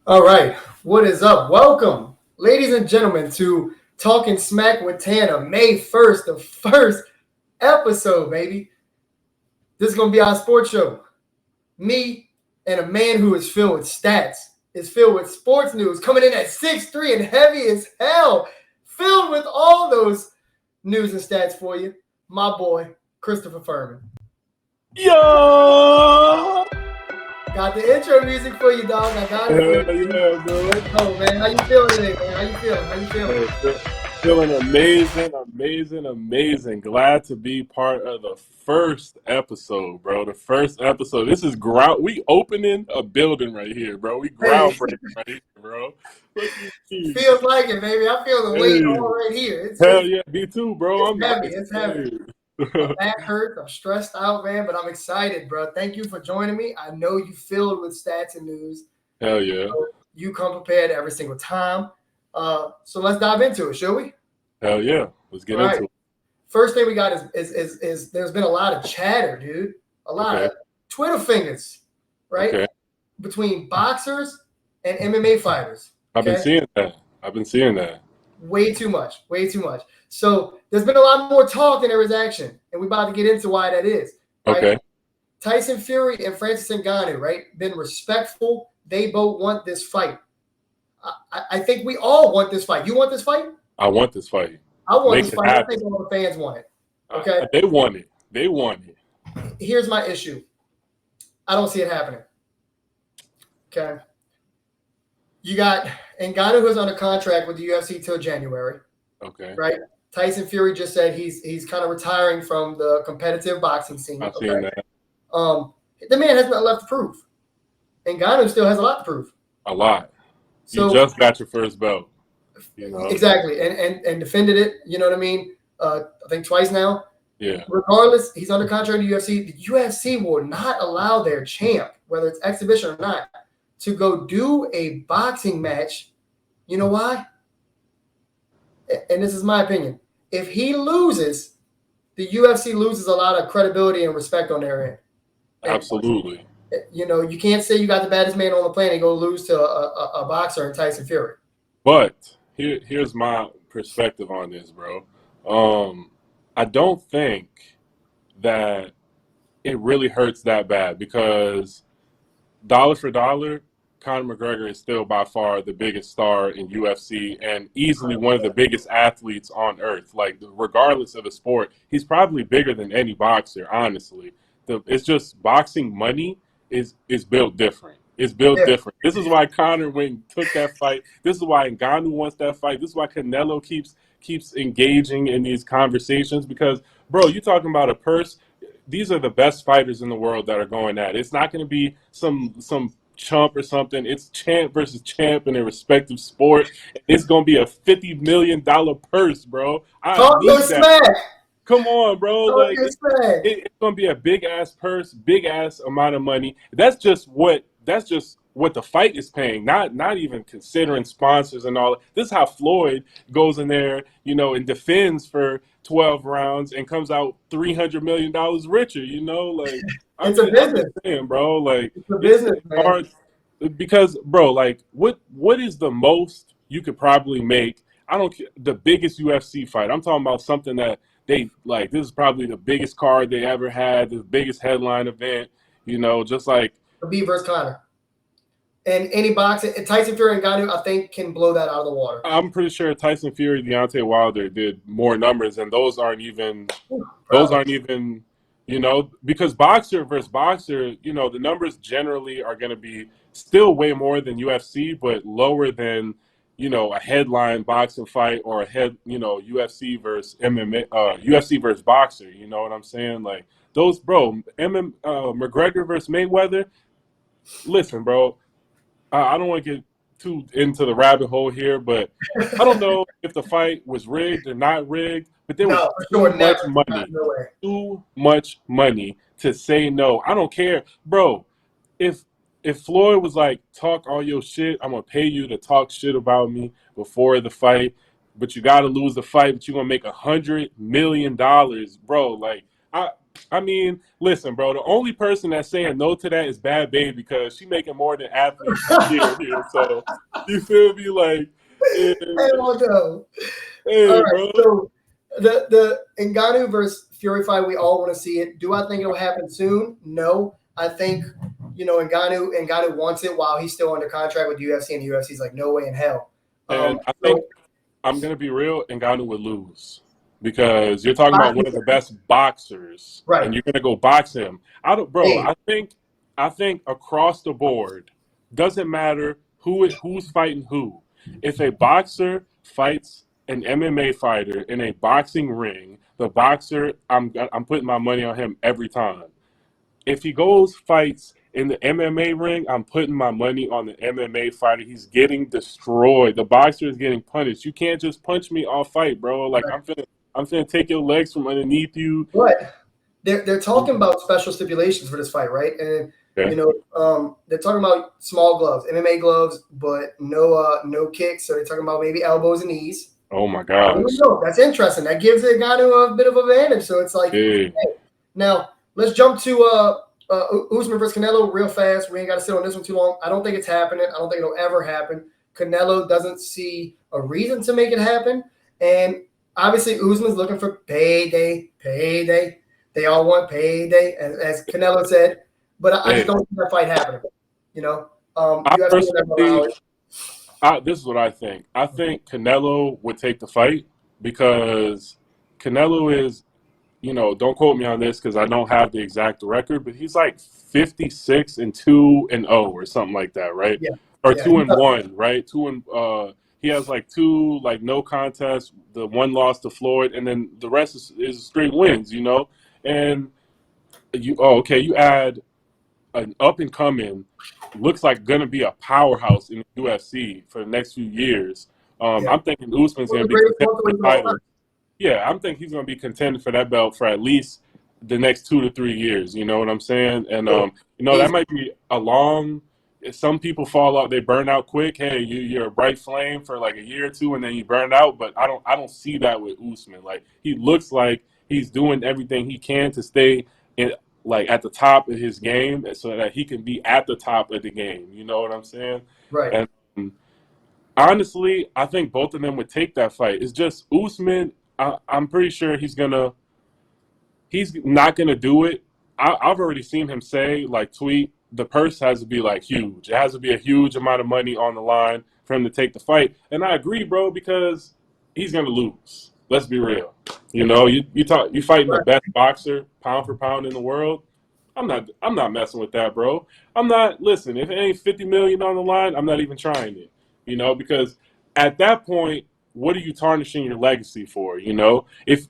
All right, what is up? Welcome, ladies and gentlemen, to Talking Smack with Tana, May 1st, the first episode, baby. This is going to be our sports show. Me and a man who is filled with stats, is filled with sports news, coming in at 6'3" and heavy as hell, filled with all those news and stats for you. My boy, Christopher Fermin. Yo! Got the intro music for you, dog. I got it for Hell you. yeah, bro. Let's go, man. How you feeling today, man? How you feeling? How you feeling? Hey, feeling amazing. Glad to be part of the first episode, bro. The first episode. This is ground. We opening a building right here, bro. We Hey, groundbreaking right here, bro. Look at you. feels like it, baby. I feel the weight all Hey, right here. It's hell it's yeah, me too, bro. it's I'm heavy. nice. It's heavy. Hey. My back hurts. I'm stressed out, man, but I'm excited, bro. Thank you for joining me. I know you filled with stats and news. Hell yeah. You come prepared every single time. So let's dive into it, shall we? Hell yeah. Let's get All right. into it. First thing we got is there's been a lot of chatter, dude. A lot of Twitter fingers, right? Okay. Between boxers and MMA fighters. I've been seeing that. Way too much. So there's been a lot more talk than there is action, and we're about to get into why that is. Right? Okay. Tyson Fury and Francis Ngannou, right? Been respectful. They both want this fight. I think we all want this fight. You want this fight? I want this fight. I want Make this it fight. happen. I think all the fans want it. Okay. They want it. Here's my issue. I don't see it happening. Okay. You got Ngannou, who's under contract with the UFC till January. Okay. Right. Tyson Fury just said he's kind of retiring from the competitive boxing scene. I've seen that. The man has nothing left to prove. Ngannou still has a lot to prove. A lot. So you just got your first belt. You know? Exactly, and defended it. You know what I mean? I think twice now. Yeah. Regardless, he's under contract to the UFC. The UFC will not allow their champ, whether it's exhibition or not, to go do a boxing match. You know why? And this is my opinion. If he loses, the UFC loses a lot of credibility and respect on their end. Absolutely. You know, you can't say you got the baddest man on the planet and go lose to a boxer in Tyson Fury. But here's my perspective on this, bro. I don't think that it really hurts that bad because dollar for dollar, Conor McGregor is still by far the biggest star in UFC and easily one of the biggest athletes on earth. Like, regardless of the sport, he's probably bigger than any boxer, honestly. It's just boxing money is built different. It's built different. This is why Conor went and took that fight. This is why Ngannou wants that fight. This is why Canelo keeps engaging in these conversations because, bro, you're talking about a purse. These are the best fighters in the world that are going at it. It's not going to be some chump or something. It's champ versus champ in their respective sport. It's going to be a $50 million purse, bro. Talk your smack. Come on, bro. Like it's going to be a big ass purse, big ass amount of money. That's just what the fight is paying. Not even considering sponsors and all. This is how Floyd goes in there, and defends for 12 rounds and comes out $300 million richer. Like it's a business, saying, bro. Like it's a business, hard because, bro. Like what is the most you could probably make? I don't care the biggest UFC fight. I'm talking about something that they like. This is probably the biggest card they ever had, the biggest headline event. Just like Khabib versus Conor. And any boxing, Tyson Fury and Ngannou, I think, can blow that out of the water. I'm pretty sure Tyson Fury, Deontay Wilder did more numbers, and those aren't even, because boxer versus boxer, the numbers generally are going to be still way more than UFC, but lower than, a headline boxing fight or UFC versus MMA, UFC versus boxer. You know what I'm saying? Like those, bro, McGregor versus Mayweather. Listen, bro. I don't want to get too into the rabbit hole here, but I don't know if the fight was rigged or not rigged, but there was too much money to say no. I don't care, bro. If Floyd was like, talk all your shit, I'm going to pay you to talk shit about me before the fight, but you got to lose the fight, but you're going to make $100 million, bro. Like, I mean, listen, bro. The only person that's saying no to that is Bad Baby because she making more than athletes here. So you feel me? Like, eh, Hell no. All hey, right, bro. so the Ngannou versus Fury fight, we all want to see it. Do I think it'll happen soon? No. I think Ngannou wants it while he's still under contract with UFC, and the UFC's like, no way in hell. And I think So I'm gonna be real, Ngannou would lose because you're talking I about one of the best boxers, right, and you're gonna go box him. I don't, bro. hey, I think across the board, doesn't matter who's fighting who. If a boxer fights an MMA fighter in a boxing ring, the boxer, I'm putting my money on him every time. If he goes fights in the MMA ring, I'm putting my money on the MMA fighter. He's getting destroyed. The boxer is getting punished. You can't just punch me all fight, bro. Like right. I'm finna take your legs from underneath you. But they're talking about special stipulations for this fight, right? And Okay. they're talking about small gloves, MMA gloves, but no kicks. So they're talking about maybe elbows and knees. Oh my I don't gosh. know. That's interesting. That gives the guy a bit of advantage. So it's like, Hey, hey, now let's jump to Usman versus Canelo real fast. We ain't got to sit on this one too long. I don't think it's happening. I don't think it'll ever happen. Canelo doesn't see a reason to make it happen, and obviously Usman's looking for payday, payday. They all want payday, as Canelo said. But I just hey. don't see that fight happening. You know, I UFC will never allow personally, it. this is what I think. I think Canelo would take the fight because Canelo is, don't quote me on this because I don't have the exact record, but he's like 56 and 2-0 or something like that, right? Yeah, Or yeah. 2-1, right? He has like two like no contest, the one loss to Floyd, and then the rest is straight wins. And you add an up and coming, looks like gonna be a powerhouse in the UFC for the next few years. Yeah. I'm thinking Usman's One gonna of the be greatest contending for welterweights the of all time. title. Yeah, I'm thinking he's going to be contending for that belt for at least the next 2 to 3 years. You know what I'm saying? And Yeah. that Easy. might be a long. Some people fall out; they burn out quick. Hey, you're a bright flame for like a year or two, and then you burn out. But I don't see that with Usman. Like he looks like he's doing everything he can to stay in, like at the top of his game, so that he can be at the top of the game. You know what I'm saying? Right. And honestly, I think both of them would take that fight. It's just Usman. I'm pretty sure he's not gonna do it. I've already seen him say, like, tweet, the purse has to be like huge. It has to be a huge amount of money on the line for him to take the fight. And I agree, bro, because he's gonna lose. Let's be real. You fighting the Right. best boxer pound for pound in the world. I'm not messing with that, bro. I'm not listen, if it ain't 50 million on the line, I'm not even trying it. Because at that point, what are you tarnishing your legacy for? If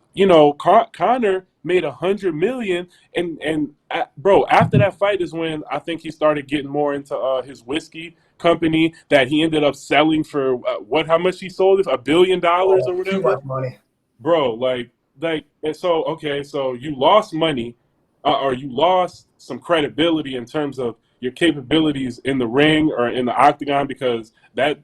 Connor made 100 million, and bro, after that fight is when I think he started getting more into his whiskey company that he ended up selling for what? How much he sold it? $1 billion or Oh, too whatever, much money. bro. And so okay, so you lost money, or you lost some credibility in terms of your capabilities in the ring or in the octagon because that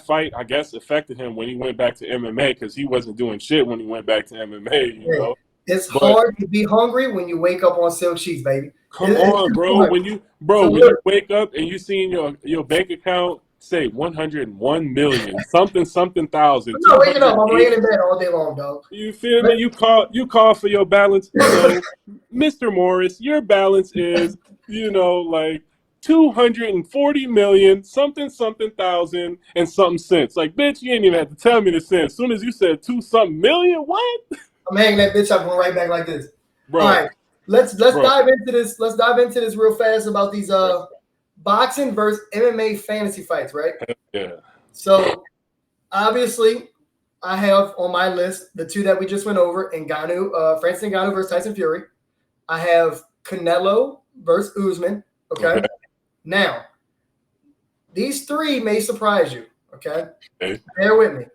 fight, I guess, affected him when he went back to MMA because he wasn't doing shit when he went back to MMA, Hey, it's But hard to be hungry when you wake up on silk sheets, baby. come It's on, bro. hard. So When you look, wake up and you see in your bank account say 101 million, something thousand, I'm two not waking up. hundred I'm laying eighty. in bed all day long, dog. You feel But me? You call for your balance. Mr. Morris, your balance is like 240 million, something thousand and something cents. Like, bitch, you ain't even have to tell me the cents. As soon as you said two something million, what? I'm hanging that bitch up going right back like this. All Bro, right, let's bro. dive into this. Let's dive into this real fast about these boxing versus MMA fantasy fights, right? Yeah. So obviously, I have on my list the two that we just went over: Francis Ngannou versus Tyson Fury. I have Canelo versus Usman. Okay. Okay. Now, these three may surprise you. Okay. Okay. Bear with me.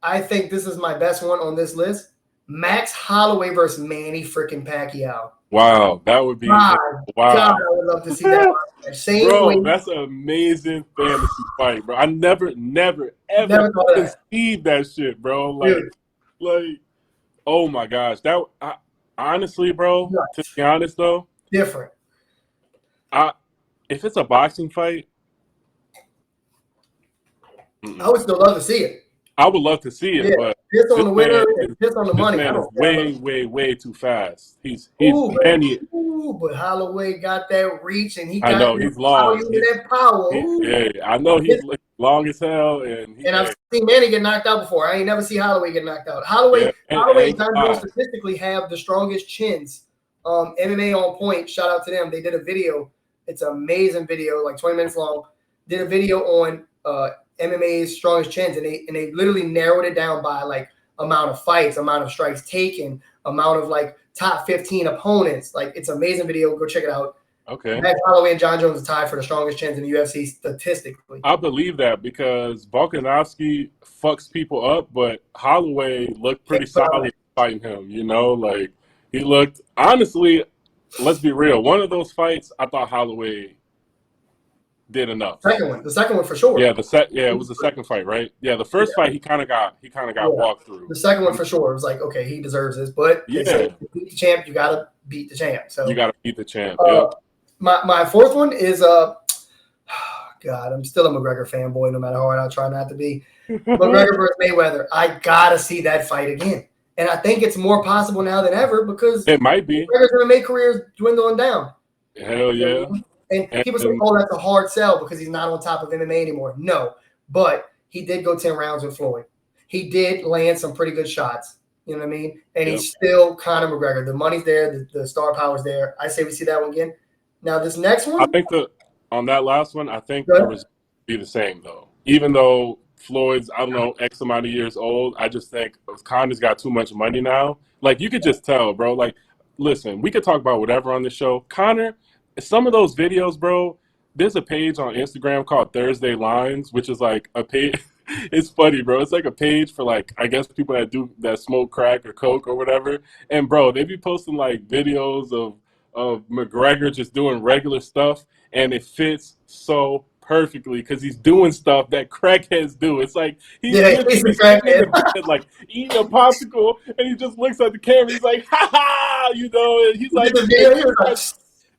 I think this is my best one on this list. Max Holloway versus Manny freaking Pacquiao. Wow, that would be My God, wow. I would love to see that. Same Bro, way. that's an amazing fantasy fight, bro. I never, ever Never thought of that. conceived that shit, bro. Dude, Like, oh my gosh, honestly, bro, to Nuts. be honest though, Different. I if it's a boxing fight, I mm-mm. would still love to see it. I would love to see Yeah. it, but Piss on this the winner man and is piss on the this money. I man is don't care. way, way, way too fast. He's Ooh, and but he, Holloway got that reach and he I got know that he's power long. unit, that power. Ooh. Yeah, I know he's His like, long as hell, and And I've seen Manny get knocked out before. I ain't never see Holloway get knocked out. yeah, Holloway and and John Jones statistically have the strongest chins. MMA on Point, shout out to them. They did a video. It's an amazing video, like 20 minutes long. Did a video on MMA's strongest chins, and they literally narrowed it down by like amount of fights, amount of strikes taken, amount of like top 15 opponents. Like it's an amazing video. Go check it out. okay. Max Holloway and John Jones are tied for the strongest chins in the UFC statistically. I believe that because Volkanovski fucks people up, but Holloway looked pretty solid fighting him. You know, like he looked honestly. Let's be real. One of those fights, I thought Holloway did enough. The second one for sure. Yeah, it was the second fight, right? Yeah, the first Yeah. fight he kind of got walked through. The second one for sure. It was like, okay, he deserves this, but they say to beat the champ, you gotta beat the champ. So you gotta beat the champ. Yep. My fourth one is God, I'm still a McGregor fanboy, no matter how hard I try not to be. McGregor versus Mayweather. I gotta see that fight again. And I think it's more possible now than ever because it might be. McGregor's MMA career is dwindling down. Hell yeah. And people say, oh, that's a hard sell because he's not on top of MMA anymore. No, but he did go 10 rounds with Floyd. He did land some pretty good shots. You know what I mean? And he's still Conor McGregor. The money's there. The star power's there. I say we see that one again. Now, this next one. I think on that last one, I think the result will be the same, though. Even though Floyd's, I don't know, X amount of years old, I just think Conor's got too much money now. Like, you could just tell, bro. Like, listen, we could talk about whatever on the show. Conor, some of those videos, bro, there's a page on Instagram called Thursday Lines, which is like a page. It's funny, bro. It's like a page for like, I guess people that smoke crack or coke or whatever. And bro, they be posting like videos of McGregor just doing regular stuff, and it fits so perfectly because he's doing stuff that crackheads do. It's like he's literally sitting in the bed, like eating a popsicle, and he just looks at the camera. He's like, "Ha ha!" You know, and he's like,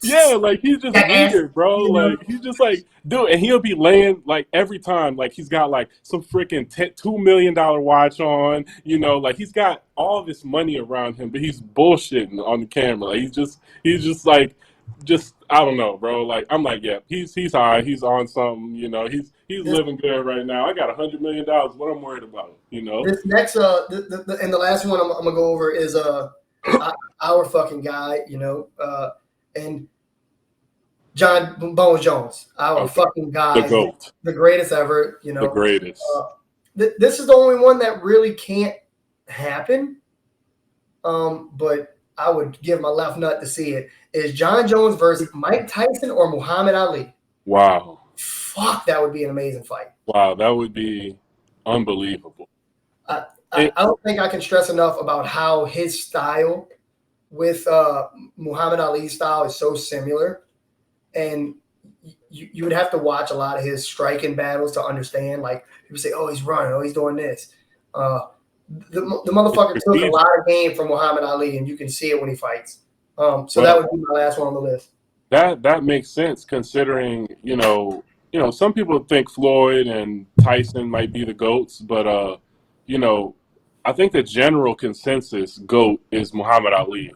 yeah, like he's just weird, bro. Like he's just like, dude, and he'll be laying like every time, like he's got like some freaking $2 million watch on, you know, like he's got all this money around him, but he's bullshitting on the camera. Like, he's just like, I don't know, bro. Like I'm like, yeah, he's high, he's on something, you know, he's living good right now. I got $100 million. What I'm worried about, you know. This next and the last one I'm gonna go over is our fucking guy, you know, and John Bones Jones, our fucking guy, the GOAT, the greatest ever, you know, the greatest. This is the only one that really can't happen. But I would give my left nut to see it. Is John Jones versus Mike Tyson or Muhammad Ali? Wow. Fuck, that would be an amazing fight. Wow, that would be unbelievable. I don't think I can stress enough about how his style with Muhammad Ali's style is so similar. And you would have to watch a lot of his striking battles to understand. Like people say, oh, he's running, oh, he's doing this. The motherfucker took a lot of game from Muhammad Ali, and you can see it when he fights. So that would be my last one on the list. That makes sense considering, you know, some people think Floyd and Tyson might be the GOATs, but you know, I think the general consensus GOAT is Muhammad Ali.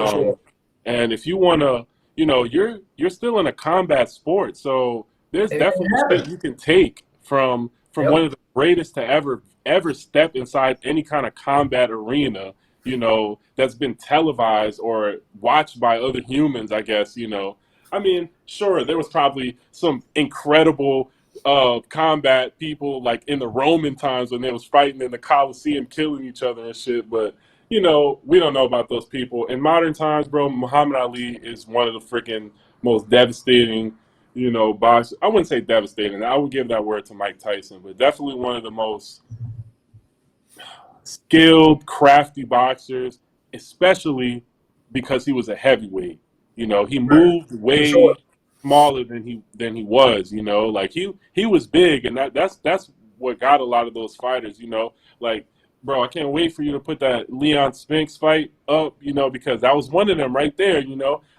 Sure. And if you want to, you know, you're still in a combat sport, so there's definitely shit you can take from one of the greatest to ever step inside any kind of combat arena, you know, that's been televised or watched by other humans, I guess, you know. I mean, sure, there was probably some incredible combat people like in the Roman times when they was fighting in the Colosseum, killing each other and shit, but you know, we don't know about those people. In modern times, bro, Muhammad Ali is one of the freaking most devastating, you know, boxers. I wouldn't say devastating. I would give that word to Mike Tyson, but definitely one of the most skilled, crafty boxers, especially because he was a heavyweight. You know, he moved way smaller than he was, you know. Like he was big, and that's what got a lot of those fighters, you know. Like Bro, I can't wait for you to put that Leon Spinks fight up, because that was one of them right there,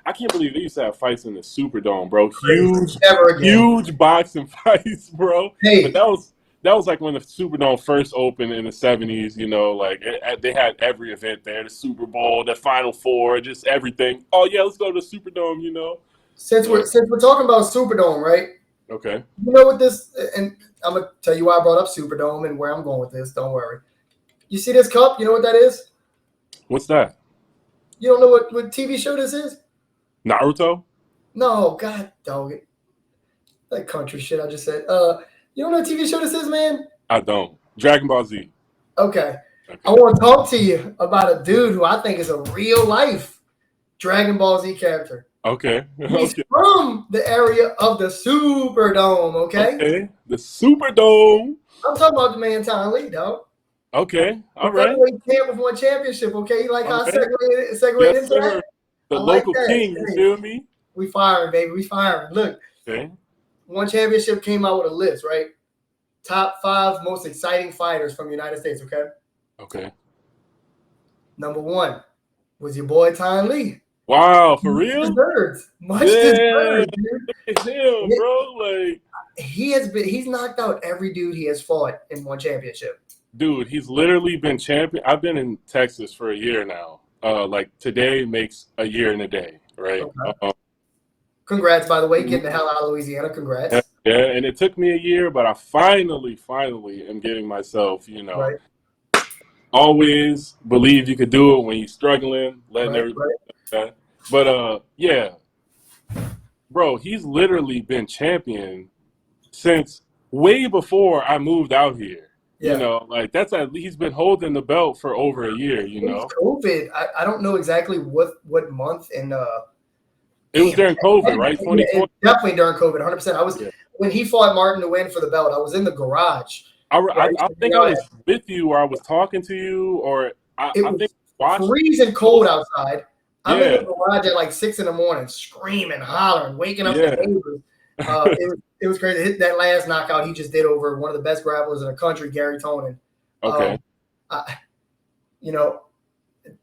I can't believe they used to have fights in the Superdome, bro. Crazy. Huge, Never again. huge boxing fights, bro. But Hey, that was like when the Superdome first opened in the 70s, like they had every event there, the Super Bowl, the Final Four, just everything. Oh yeah, let's go to the Superdome. since So, we're talking about Superdome, right? okay. You know what this, and I'm gonna tell you why I brought up Superdome and where I'm going with this. Don't worry. You see this cup? You know what that is? What's that? You don't know what TV show this is? Naruto? No, God dog it. That country shit I just said. You don't know what TV show this is, man? I don't. Dragon Ball Z. Okay. I Okay. want to talk to you about a dude who I think is a real life Dragon Ball Z character. Okay. He's Okay. from the area of the Superdome, okay? Okay. The Superdome. I'm talking about the man Tana Lee, dog. Okay. The All right. featherweight champ with one championship, okay? You like All how I right. segued Yes, into that? sir. I The like local that. king. You Hey, feel me? we firing, baby. We firing. Look, Okay. one championship came out with a list, right? Top 5 most exciting fighters from the United States, okay? Okay. Number 1 was your boy Tana Lee. Wow. For Much real? deserved. Much Yeah. deserved, dude. Look at him, bro. Like, He's knocked out every dude he has fought in one championship. dude, he's literally been champion. I've been in Texas for a year now. Like today makes a year and a day, right? Okay. Congrats, by the way, getting the hell out of Louisiana. Yeah, Congrats. and it took me a year, but I finally am getting myself, Right, always believe you could do it when you're struggling, letting right, everybody right. know that. But yeah, bro, he's literally been champion since way before I moved out here. Yeah. Like he's been holding the belt for over a year. Since COVID, I don't know exactly what month and It was damn, during COVID, right? yeah, it 2020. definitely during COVID, 100%. I was Yeah. when he fought Martin to win for the belt. I was in the garage, right? I So, think I was with you, or I was talking to you, or it I think was watched. freezing cold outside. I'm in the Yeah, garage at like 6 in the morning, screaming, hollering, waking up the yeah. neighbors. It was crazy. Hit that last knockout he just did over one of the best grapplers in the country, Gary Tonin. Okay. I, you know,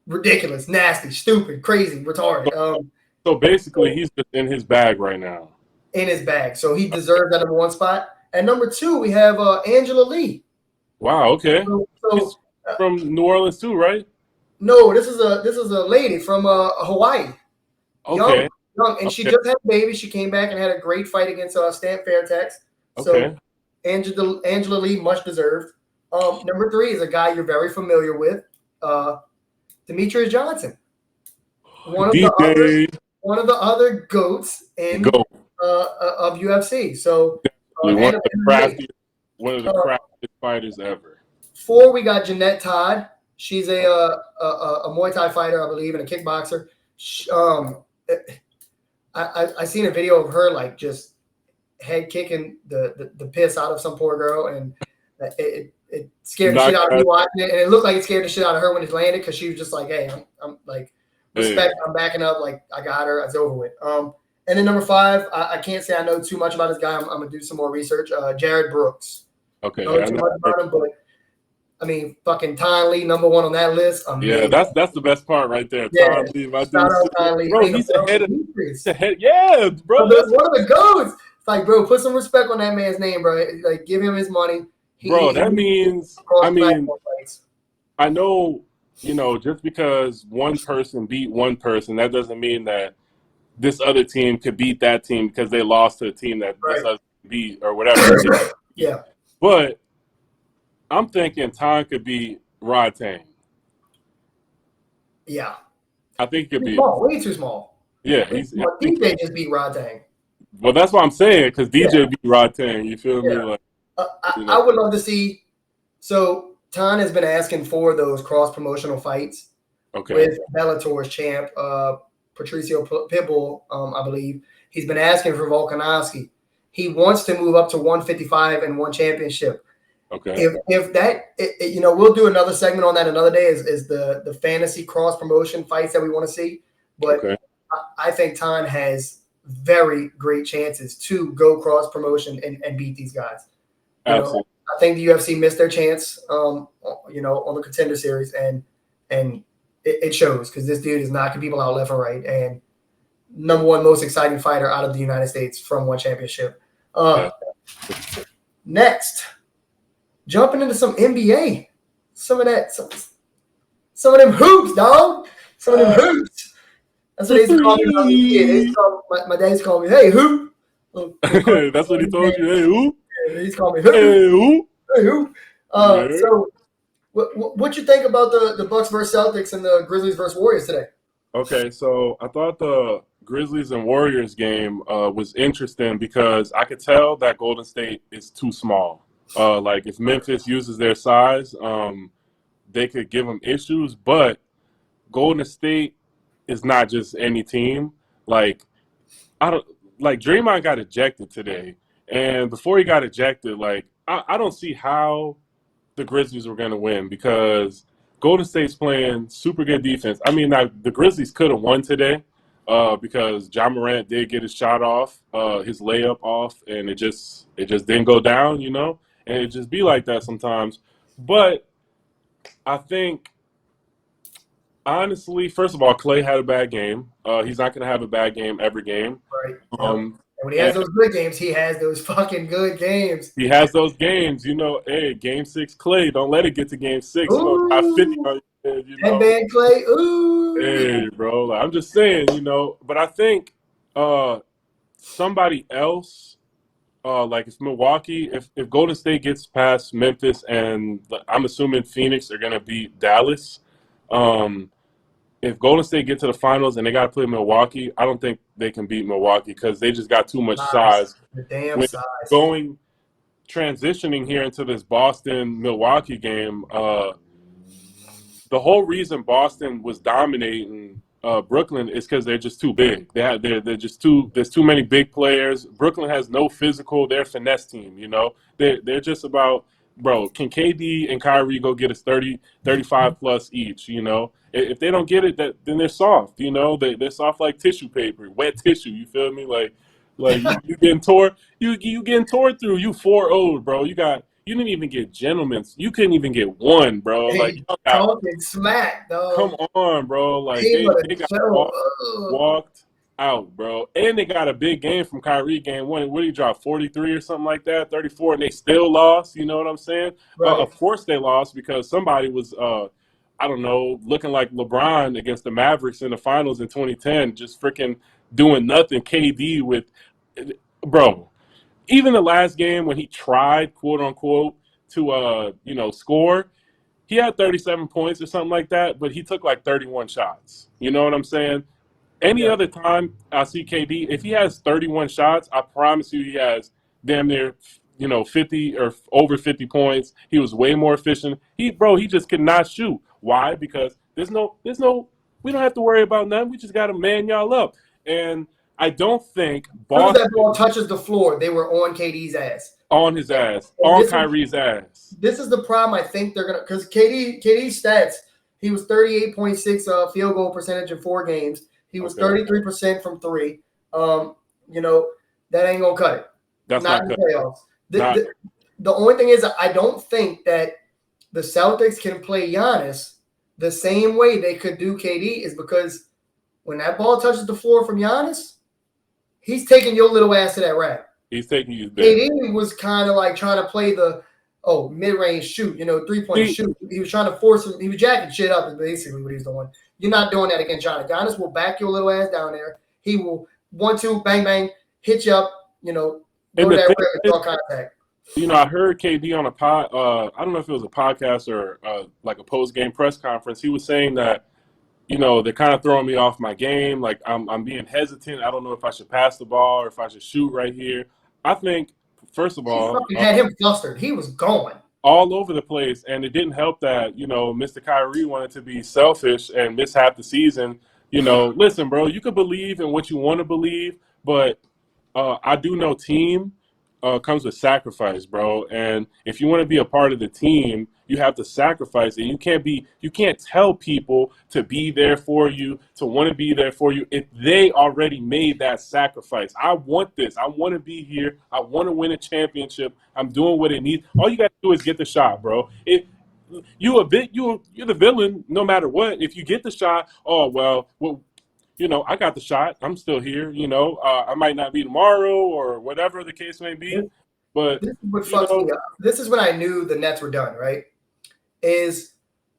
ridiculous, nasty, stupid, crazy, retarded. So basically, he's just in his bag right now. In his bag, so he deserves that number 1 spot. And number 2, we have Angela Lee. Wow. Okay. He's So from New Orleans too, right? no, this is a lady from Hawaii, young, Okay. and she Okay. just had a baby. She came back and had a great fight against Stan Fairtex. So Okay. Angela Lee, much deserved. Number 3 is a guy you're very familiar with, Demetrius Johnson, one of DJ. the other goats in Go. of UFC. So One and of the MMA. craftiest fighters ever. 4, we got Jeanette Todd. She's a Muay Thai fighter, I believe, and a kickboxer. I seen a video of her like just head kicking the piss out of some poor girl, and it scared the shit out of me watching it, and it looked like it scared the shit out of her when it landed because she was just like, "Hey, I'm like respect, I'm backing up, like I got her, it's over with." And then number 5, I can't say I know too much about this guy. I'm gonna do some more research. Jared Brooks. Okay. Don't know too much about him, but I mean, fucking Tana Lee, number 1 on that list. Amazing. Yeah, that's the best part right there. Yeah. Tana Lee, my Shout out dude. Tana Lee. Bro, I mean, he's ahead of. Demetrius. Yeah, bro. One of the goats. It's like, bro, put some respect on that man's name, bro. Like, give him his money. That means. I mean, I know, just because one person beat one person, that doesn't mean that this other team could beat that team because they lost to a team that this other beat or whatever. Yeah. But I'm thinking Tana could beat Rod Tang. Yeah. I think it could be small, way too small. Yeah, DJ just beat Rod Tang. Well, that's what I'm saying because DJ beat Rod Tang. You feel me? Like, I would love to see. So Tana has been asking for those cross promotional fights with Bellator's champ, Patricio Pitbull, I believe. He's been asking for Volkanovski. He wants to move up to 155 and one championship. Okay. If that, we'll do another segment on that another day. Is the fantasy cross promotion fights that we want to see? But I think Tana has very great chances to go cross promotion and beat these guys. Absolutely. I think the UFC missed their chance, on the Contender Series, and it shows because this dude is knocking people out left and right, and number one most exciting fighter out of the United States from one championship. Yeah. Next, jumping into some NBA, some of them hoops, dog. Some of them hoops. That's what they used to call me when I was a kid. They used to call my dad used to call me, "Hey, hoop." That's what he told you. Hey, who? They used to call me hoop. Hey, who? Hey, hoop. Yeah. So, what you think about the Bucks versus Celtics and the Grizzlies versus Warriors today? Okay, so I thought the Grizzlies and Warriors game was interesting because I could tell that Golden State is too small. Like if Memphis uses their size, they could give them issues. But Golden State is not just any team. Like I don't like Draymond got ejected today, and before he got ejected, like I don't see how the Grizzlies were going to win because Golden State's playing super good defense. I mean, now, the Grizzlies could have won today because John Morant did get his shot off, his layup off, and it just didn't go down, and it just be like that sometimes. But I think, honestly, first of all, Clay had a bad game. He's not going to have a bad game every game. Right. And when he has those good games, he has those fucking good games. He has those games, hey, game 6 Clay, don't let it get to game 6. Ooh. Top 50 on your head, Headband Clay, ooh. Hey, bro, I'm just saying, but I think somebody else, like if Milwaukee, if Golden State gets past Memphis and I'm assuming Phoenix are going to beat Dallas, if Golden State get to the finals and they got to play Milwaukee, I don't think they can beat Milwaukee because they just got too much size. The damn size. Transitioning here into this Boston-Milwaukee game, the whole reason Boston was dominating Brooklyn is because they're just too big. They're just too. There's too many big players. Brooklyn has no physical. They're a finesse team. They're just about, bro. Can KD and Kyrie go get us 30, 35 plus each? If they don't get it, then they're soft. They're soft like tissue paper, wet tissue. You feel me? Like you getting tore. You getting tore through. You 4-0, bro. You didn't even get gentlemen's. You couldn't even get one, bro. Hey, like talking smack, dog. Come on, bro. Like they got walked out, bro. And they got a big game from Kyrie game 1. What did he drop? 43 or something like that, 34, and they still lost. You know what I'm saying? Right. Of course they lost because somebody was I don't know, looking like LeBron against the Mavericks in the finals in 2010, just freaking doing nothing. KD with, bro. Even the last game when he tried, quote unquote, to score, he had 37 points or something like that, but he took like 31 shots. You know what I'm saying? Any other time I see KD, if he has 31 shots, I promise you he has damn near 50 or over 50 points. He was way more efficient. He just could not shoot. Why? Because there's no we don't have to worry about nothing. We just got to man y'all up. And I don't think Boston. As that ball touches the floor, they were on KD's ass. On his ass. On Kyrie's ass. This is the problem I think they're going to – because KD's stats, he was 38.6 field goal percentage in 4 games. He was 33% from 3. That ain't going to cut it. That's not in the playoffs. The only thing is I don't think that the Celtics can play Giannis the same way they could do KD is because when that ball touches the floor from Giannis, he's taking your little ass to that rack. He's taking you there. KD was kind of like trying to play the mid-range shoot, 3-point shoot. He was trying to force him. He was jacking shit up is basically what he was doing. You're not doing that against Giannis. Giannis will back your little ass down there. He will 1-2, bang, bang, hit you up, go to that rim and draw contact. I heard KD on a pod. I don't know if it was a podcast or like a post-game press conference. He was saying that, they're kind of throwing me off my game. Like I'm being hesitant. I don't know if I should pass the ball or if I should shoot right here. I think, first of all, had him flustered. He was going all over the place, and it didn't help that Mr. Kyrie wanted to be selfish and miss half the season. Listen, bro, you could believe in what you want to believe, but I do know team comes with sacrifice, bro. And if you want to be a part of the team, You have to sacrifice, and you can't tell people to be there for you, to want to be there for you if they already made that sacrifice. I want this. I want to be here. I want to win a championship. I'm doing what it needs. All you got to do is get the shot, bro. You're the villain no matter what. If you get the shot, oh well, I got the shot. I'm still here. I might not be tomorrow or whatever the case may be, but this is what fucks me up. This is when I knew the Nets were done, right? Is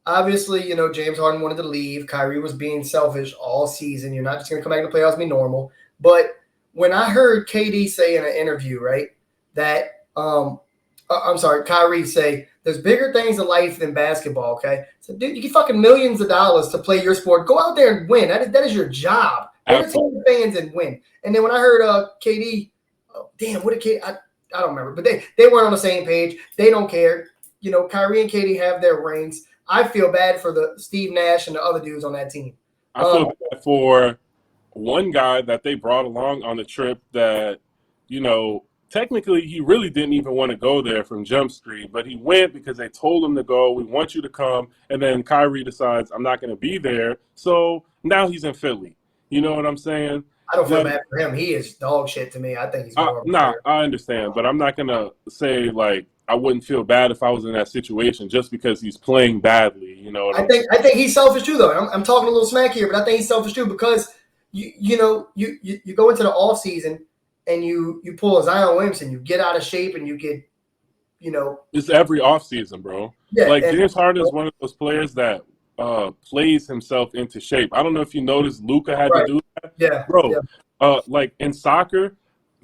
obviously, James Harden wanted to leave. Kyrie was being selfish all season. You're not just going to come back to the playoffs and be normal. But when I heard KD say in an interview, right, that Kyrie say, there's bigger things in life than basketball, okay? So, dude, you get fucking millions of dollars to play your sport. Go out there and win. That is your job. Entertain the fans and win. And then when I heard KD, what did KD? I don't remember. But they weren't on the same page. They don't care. Kyrie and KD have their rings. I feel bad for the Steve Nash and the other dudes on that team. I feel bad for one guy that they brought along on the trip that, technically he really didn't even want to go there from Jump Street, but he went because they told him to go. We want you to come. And then Kyrie decides, I'm not going to be there. So now he's in Philly. You know what I'm saying? I don't feel bad for him. He is dog shit to me. I think he's more I understand, but I'm not going to say, I wouldn't feel bad if I was in that situation just because he's playing badly. I think he's selfish too, though. I'm talking a little smack here, but I think he's selfish too because you go into the off season and you pull a Zion Williamson, you get out of shape and you get it's every off season, bro. Yeah, James Harden is one of those players that plays himself into shape. I don't know if you noticed Luka had to do that. Yeah, bro. Yeah. In soccer,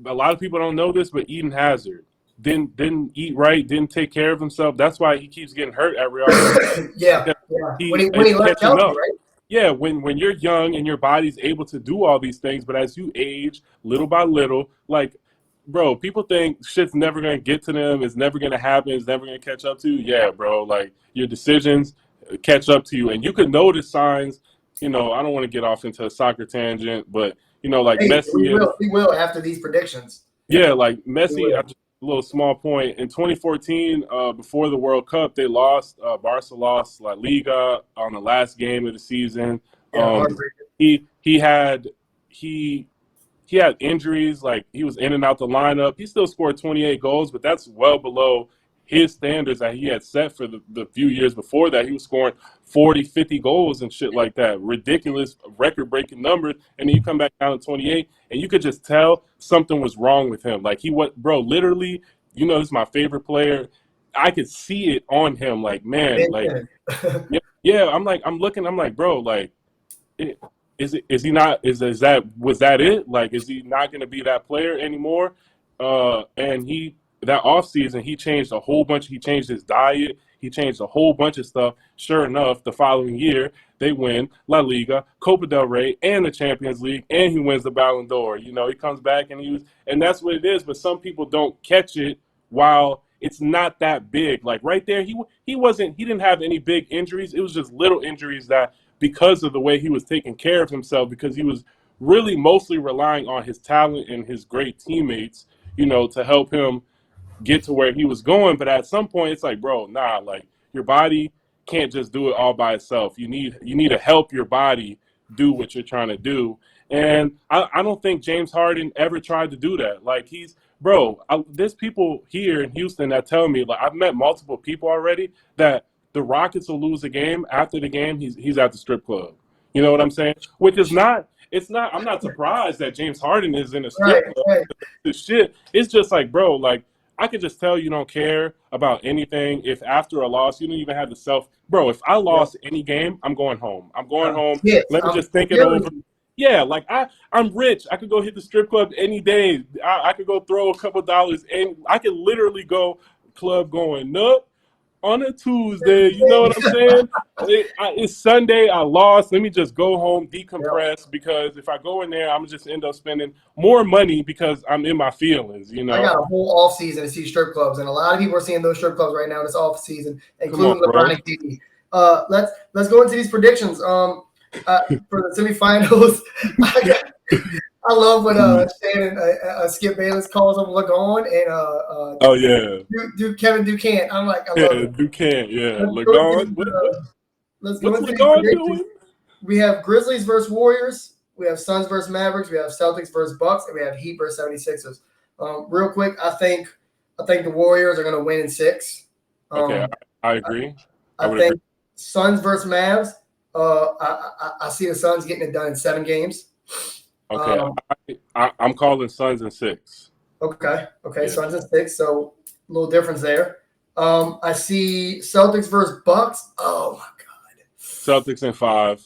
a lot of people don't know this, but Eden Hazard didn't eat right, didn't take care of himself. That's why he keeps getting hurt every offseason. Yeah. When he left Chelsea, right? Yeah, when you're young and your body's able to do all these things, but as you age, little by little, bro, people think shit's never going to get to them, it's never going to happen, it's never going to catch up to you. Yeah, bro, your decisions catch up to you. And you can notice signs, I don't want to get off into a soccer tangent, but, Messi. We will after these predictions. Yeah, Messi, a little small point. In 2014, before the World Cup, they lost. Barca lost La Liga on the last game of the season. Yeah, he had injuries. He was in and out the lineup. He still scored 28 goals, but that's well below his standards that he had set for the few years before that. He was scoring 40, 50 goals and shit like that. Ridiculous, record-breaking numbers. And then you come back down to 28, and you could just tell something was wrong with him. Literally, this is my favorite player. I could see it on him. Yeah, I'm looking, bro, was that it? Is he not going to be that player anymore? And that offseason, he changed he changed his diet. He changed a whole bunch of stuff. Sure enough, the following year, they win La Liga, Copa del Rey, and the Champions League, and he wins the Ballon d'Or. He comes back and that's what it is. But some people don't catch it while it's not that big. Right there, he didn't have any big injuries. It was just little injuries that because of the way he was taking care of himself, because he was really mostly relying on his talent and his great teammates, to help him get to where he was going. But at some point it's bro, your body can't just do it all by itself. You need to help your body do what you're trying to do. And I don't think James Harden ever tried to do that. There's people here in Houston that tell me, I've met multiple people already that the Rockets will lose a game. After the game, he's at the strip club. You know what I'm saying? Which is not. I'm not surprised that James Harden is in a strip club. Right. This shit. It's just bro, I could just tell you don't care about anything. If after a loss, you don't even have the bro, if I lost any game, I'm going home. I'm going home. Yes, Let me just think it over. Yeah, I'm rich. I could go hit the strip club any day. I could go throw a couple dollars, and I could literally go club going up on a Tuesday. You know what I'm saying? It's Sunday. I lost. Let me just go home, decompress, because if I go in there, I'm just end up spending more money because I'm in my feelings. I got a whole off season to see strip clubs, and a lot of people are seeing those strip clubs right now this off season, including LeBron and KD. Let's go into these predictions. For the semifinals, I love when Shannon Skip Bayless calls him "look on" and Oh yeah, Kevin Duquesne. I'm like, I love yeah, it. you can't. Yeah, Let's go into Lagon. these, let's go What's into these Lagon predictions. doing? We have Grizzlies versus Warriors. We have Suns versus Mavericks. We have Celtics versus Bucks, and we have Heat versus 76ers. Real quick, I think the Warriors are going to win in 6. Okay, I agree. I I would agree. think Suns versus Mavs. I see the Suns getting it done in 7 games. Okay, I'm calling Suns in 6. Okay. Yeah. Suns in 6, so a little difference there. I see Celtics versus Bucks. Oh my God. Celtics in 5.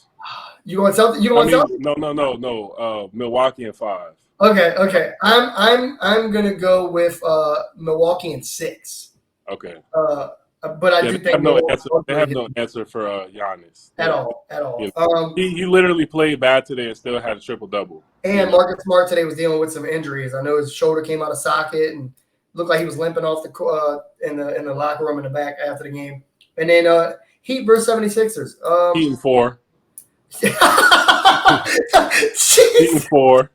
You want Celtics? You don't I want mean, Celtics? no. Milwaukee in 5. Okay. I'm gonna go with Milwaukee in 6. Okay. But I Yeah, do they have think no Milwaukee answer. They really have hit no answer for Giannis. at all. You know, he literally played bad today and still had a triple double. And Marcus Smart today was dealing with some injuries. I know his shoulder came out of socket and looked like he was limping off the in the locker room in the back after the game. And then Heat versus 76ers. Heat in 4. Heat in Jeez. 4.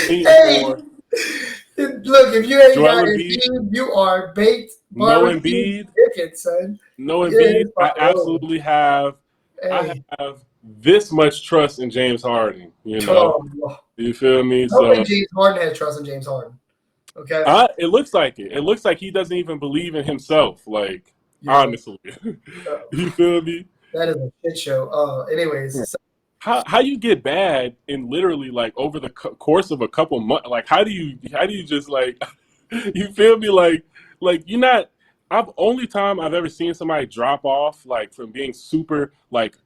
Heat in Hey, 4. look, if you ain't Joel got Embiid. Embiid, you are baked No barbecue Embiid. chicken, son. No Yeah, Embiid. it's I fire. absolutely have. I Hey. have this much trust in James Harden. You know. Oh, You feel me? I don't So think James Harden has trust in James Harden. Okay. it looks like it. It looks like he doesn't even believe in himself. Like Yeah. honestly, you feel me? That is a shit show. Anyways, How you get bad in literally like over the course of a couple months? Like how do you just like you feel me? Like you're not. I've only time I've ever seen somebody drop off like from being super like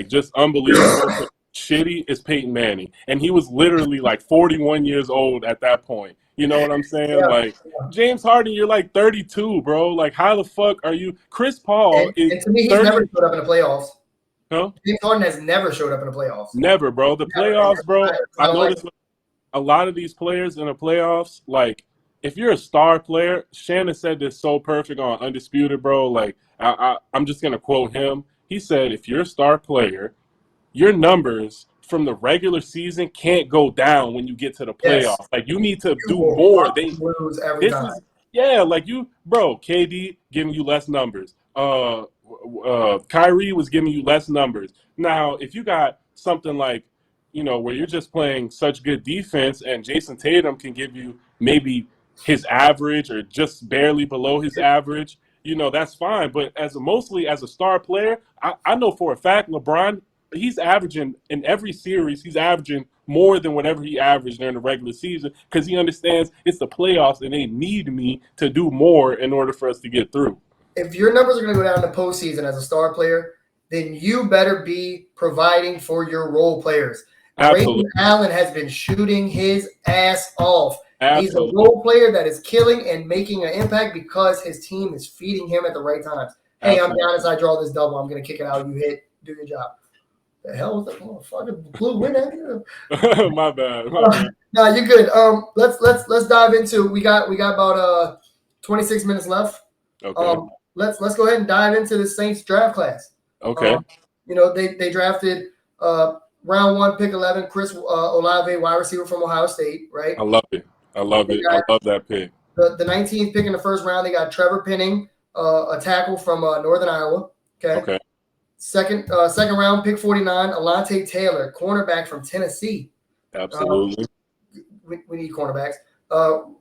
just unbelievable to shitty is Peyton Manning, and he was literally like 41 years old at that point. You know what I'm saying? yeah. Like James Harden, you're like 32, bro. Like how the fuck are you? Chris Paul is And to me, he's 30. never showed up in the playoffs. Huh? James Harden has never showed up in the playoffs. Never, bro. The Never. And playoffs, that's bro. fire, 'cause I I don't like noticed a lot of these players in the playoffs, like if you're a star player, Shannon said this so perfect on Undisputed, bro. Like I'm just gonna quote him. He said, if you're a star player, your numbers from the regular season can't go down when you get to the Yes. playoffs. Like you need to You do will more. fucking lose every This time. is like you, bro. KD giving you less numbers. Kyrie was giving you less numbers. Now, if you got something like, where you're just playing such good defense, and Jason Tatum can give you maybe his average or just barely below his average, that's fine. But mostly as a star player, I know for a fact LeBron, he's averaging in every series, he's averaging more than whatever he averaged during the regular season because he understands it's the playoffs and they need me to do more in order for us to get through. If your numbers are going to go down in the postseason as a star player, then you better be providing for your role players. Absolutely. Grayson Allen has been shooting his ass off. Absolutely. He's a role player that is killing and making an impact because his team is feeding him at the right times. Hey, Absolutely. I'm Giannis. I draw this double. I'm going to kick it out. You hit. Do your job. The hell was that motherfucker blue win that? My bad. No, you're good. Let's dive into. We got about 26 minutes left. Okay. Let's go ahead and dive into the Saints draft class. Okay. They drafted round 1, pick 11, Chris Olave, wide receiver from Ohio State, right? I love it. I love that pick. The 19th pick in the first round, they got Trevor Penning, a tackle from Northern Iowa. Okay. Second round, pick 49, Alante Taylor, cornerback from Tennessee. Absolutely. We need cornerbacks. Round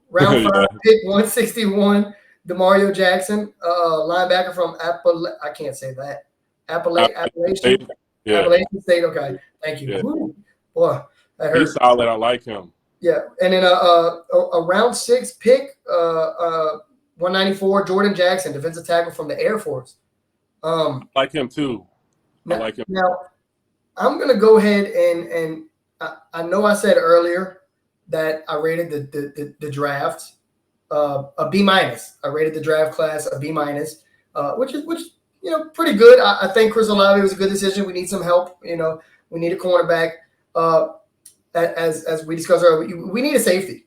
5, pick 161, Demario Jackson, linebacker from I can't say that. Appalachian State. Okay, thank you. Yeah. Ooh, boy, that hurt. He's solid. I like him. Yeah, and then a round 6 pick, 194, Jordan Jackson, defensive tackle from the Air Force. I like him too. I like him. Now, I'm gonna go ahead and I know I said earlier that I rated the draft a B-. I rated the draft class a B-, which pretty good. I think Chris Olave was a good decision. We need some help. We need a cornerback. As we discussed earlier, we need a safety.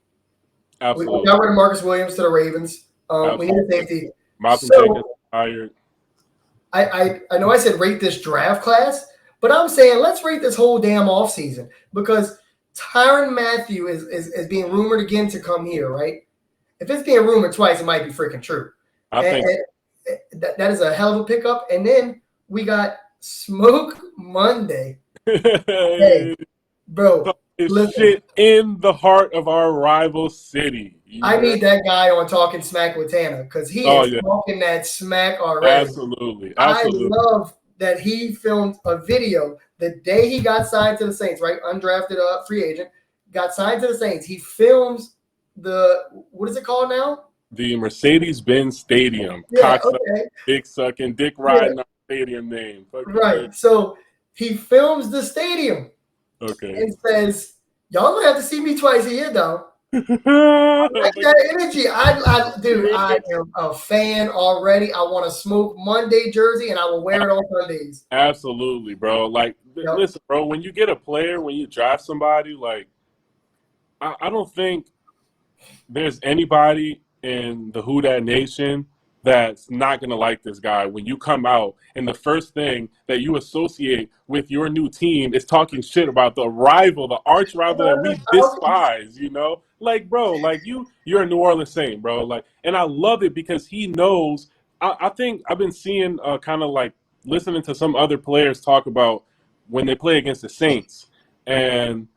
Absolutely. We got rid of Marcus Williams to the Ravens. We need a safety. Malcolm Jenkins hired. I know I said rate this draft class, but I'm saying let's rate this whole damn offseason because Tyrann Mathieu is being rumored again to come here, right? If it's being rumored twice, it might be freaking true. I And, think that is a hell of a pickup. And then we got Smoke Monday. Hey, bro, talking listen, shit in the heart of our rival city. You I heard? need that guy on Talking Smack with Tana because he Oh is yeah, talking that smack already. absolutely, I absolutely. love that he filmed a video the day he got signed to the Saints, right? Undrafted free agent, got signed to the Saints. He films the, what is it called now? The Mercedes-Benz Stadium, Yeah, cocksucking, okay. dick sucking, dick Yeah, riding our stadium name. Fucking crazy. right. So he films the stadium Okay. and says, y'all gonna have to see me twice a year though. Like But that energy. Dude, I am a fan already. I want a Smoke Monday jersey and I will wear it on Sundays. absolutely, bro. Like, Yep. listen, bro. When you get a player, when you draft somebody, like, I don't think there's anybody in the Who Dat Nation that's not gonna like this guy when you come out and the first thing that you associate with your new team is talking shit about the rival, the arch rival that we despise, you know? Like, bro, like you're a New Orleans Saint, bro. Like, and I love it because he knows. I think I've been seeing kind of like listening to some other players talk about when they play against the Saints, and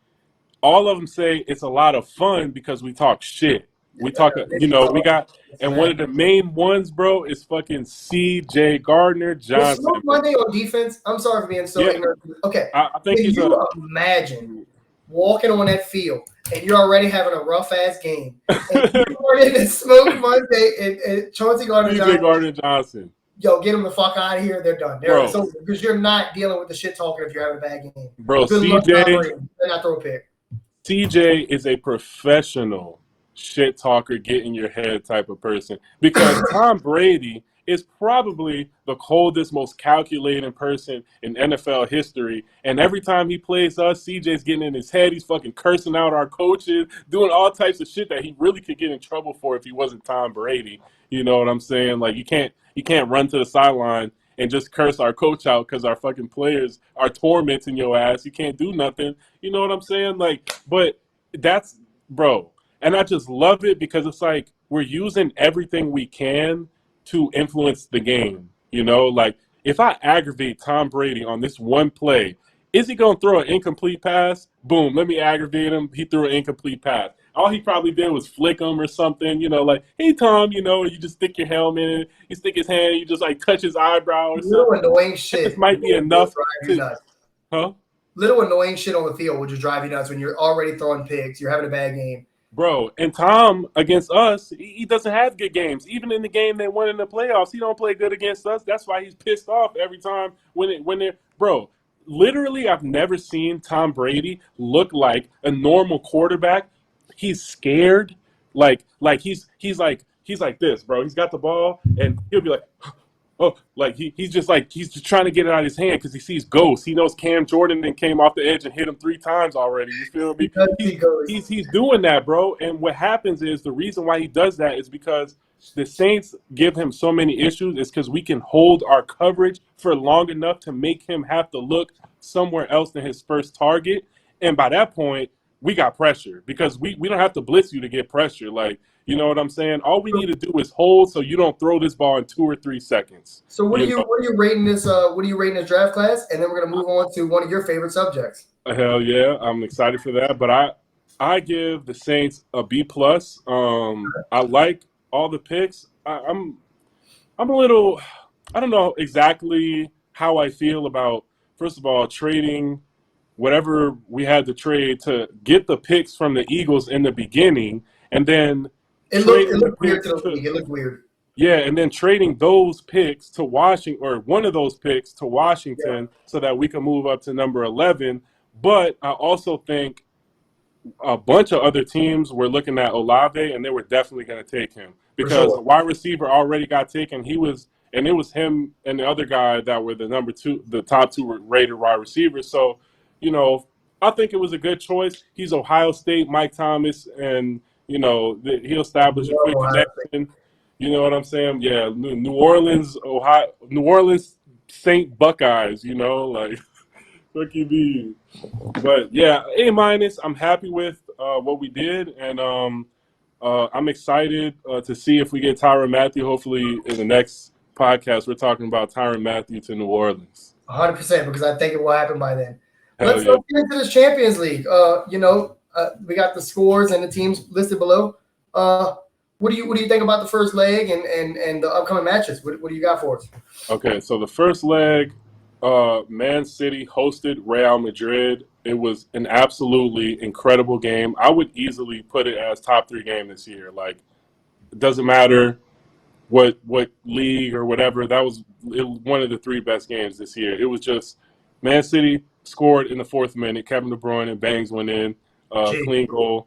all of them say it's a lot of fun because we talk shit. We talk, we got, and one of the main ones, bro, is fucking C.J. Gardner Was Johnson, Smoke bro. Monday on defense? I'm sorry for being so Yeah, ignorant. Okay. I think Can he's you a. imagine walking on that field and you're already having a rough ass game and you run into Smoke Monday and Chauncey Gardner C.J. Johnson, Gardner Johnson, yo, get them the fuck out of here. They're done. It's bro, over because you're not dealing with the shit talking if you're having a bad game. bro. Good luck, Tom C.J. Brady. They're not throw a pick. CJ is a professional shit talker, get in your head type of person because Tom Brady is probably the coldest, most calculating person in NFL history. And every time he plays us, CJ's getting in his head. He's fucking cursing out our coaches, doing all types of shit that he really could get in trouble for if he wasn't Tom Brady. You know what I'm saying? Like you can't run to the sideline and just curse our coach out because our fucking players are tormenting your ass. You can't do nothing. You know what I'm saying? Like, but that's, bro. And I just love it because it's like we're using everything we can to influence the game. Like if I aggravate Tom Brady on this one play, is he going to throw an incomplete pass? Boom, let me aggravate him. He threw an incomplete pass. All he probably did was flick him or something, like, hey, Tom, you just stick your helmet in, you stick his hand, you just like touch his eyebrow or Little something. annoying That just shit might be will enough drive you to, nuts. huh? Little annoying shit on the field will just drive you nuts when you're already throwing picks, you're having a bad game. Bro, and Tom against us, he doesn't have good games. Even in the game they won in the playoffs, he don't play good against us. That's why he's pissed off every time when they're, bro. Literally, I've never seen Tom Brady look like a normal quarterback. He's scared, like he's like this, bro. He's got the ball and he'll be like, oh, like he's just trying to get it out of his hand because he sees ghosts. He knows Cam Jordan then came off the edge and hit him 3 times already. You feel me? Because He he goes, he's doing that, bro. And what happens is the reason why he does that is because the Saints give him so many issues is because we can hold our coverage for long enough to make him have to look somewhere else than his first target. And by that point, we got pressure because we don't have to blitz you to get pressure. Like, you know what I'm saying? All we need to do is hold so you don't throw this ball in 2 or 3 seconds. so You know? what are you rating this draft class? And then we're gonna move on to one of your favorite subjects. Hell yeah, I'm excited for that. But I give the Saints a B plus. I like all the picks. I'm a little, I don't know exactly how I feel about, first of all, trading whatever we had to trade to get the picks from the Eagles in the beginning, and then It trading the looked weird picks to the to, league. It looked weird. yeah, and then trading those picks to Washington, or one of those picks to Yeah, Washington, so that we can move up to number 11. But I also think a bunch of other teams were looking at Olave, and they were definitely going to take him for because sure. a wide receiver already got taken. And it was him and the other guy that were the number two, the top two rated wide receivers. So, you know, I think it was a good choice. He's Ohio State, Mike Thomas, and he'll establish a Love quick Ohio State. connection. You know what I'm saying? Yeah, New Orleans, Ohio, New Orleans Saint Buckeyes. Like. Rookie B. But yeah, A minus. I'm happy with what we did, and I'm excited to see if we get Tyrann Mathieu. Hopefully, in the next podcast, we're talking about Tyrann Mathieu to New Orleans. 100% because I think it will happen by then. Hell Let's yeah. get into this Champions League. We got the scores and the teams listed below. What do you think about the first leg and the upcoming matches? What do you got for us? Okay, so the first leg, Man City hosted Real Madrid. It was an absolutely incredible game. I would easily put it as top 3 game this year. Like, it doesn't matter what league or whatever. That was one of the 3 best games this year. It was just Man City scored in the 4th minute. Kevin De Bruyne and Bangs went in, clean goal.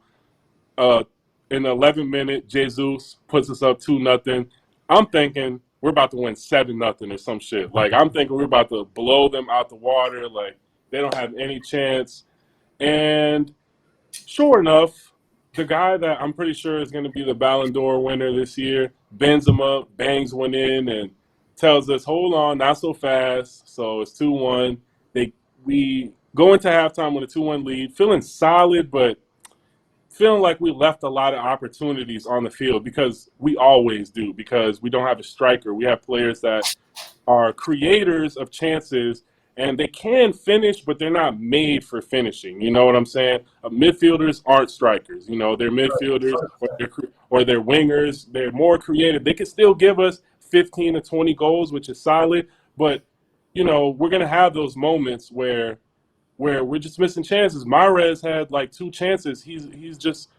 In the 11th minute, Jesus puts us up 2-0. I'm thinking we're about to win 7-0 or some shit. Like, I'm thinking we're about to blow them out the water. Like, they don't have any chance. And sure enough, the guy that I'm pretty sure is going to be the Ballon d'Or winner this year, Benzema, Bangs went in and tells us, hold on, not so fast. So it's 2-1. We go into halftime with a 2-1 lead, feeling solid, but feeling like we left a lot of opportunities on the field because we always do, because we don't have a striker. We have players that are creators of chances, and they can finish, but they're not made for finishing. You know what I'm saying? Midfielders aren't strikers. You know, they're midfielders or they're wingers. They're more creative. They can still give us 15 to 20 goals, which is solid, but, you know, we're going to have those moments where we're just missing chances. Mahrez had like 2 chances. He just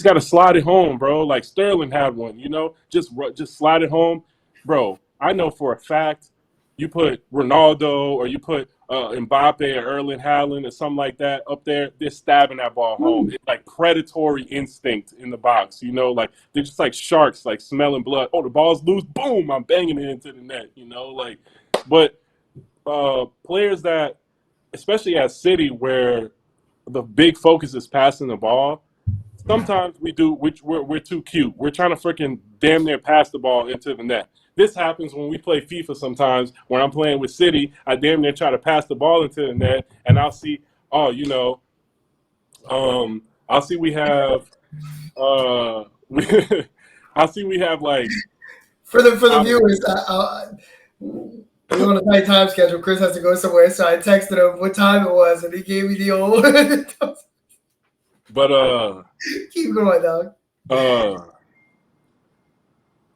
got to slide it home, bro. Like Sterling had one, you know, just slide it home, bro. I know for a fact, you put Ronaldo or you put Mbappe or Erling Haaland or something like that up there, they're stabbing that ball home. It's like predatory instinct in the box, you know, like they're just like sharks, like smelling blood. Oh, the ball's loose, boom, I'm banging it into the net, you know, like. But players that, especially at City, where the big focus is passing the ball, sometimes we're too cute. We're trying to freaking damn near pass the ball into the net. This happens when we play FIFA sometimes. When I'm playing with City, I damn near try to pass the ball into the net, and I'll see, oh, you know, I'll see we have, I'll see we have like For the viewers, we're on a tight time schedule. Chris has to go somewhere, so I texted him what time it was, and he gave me the old. But Keep going, dog.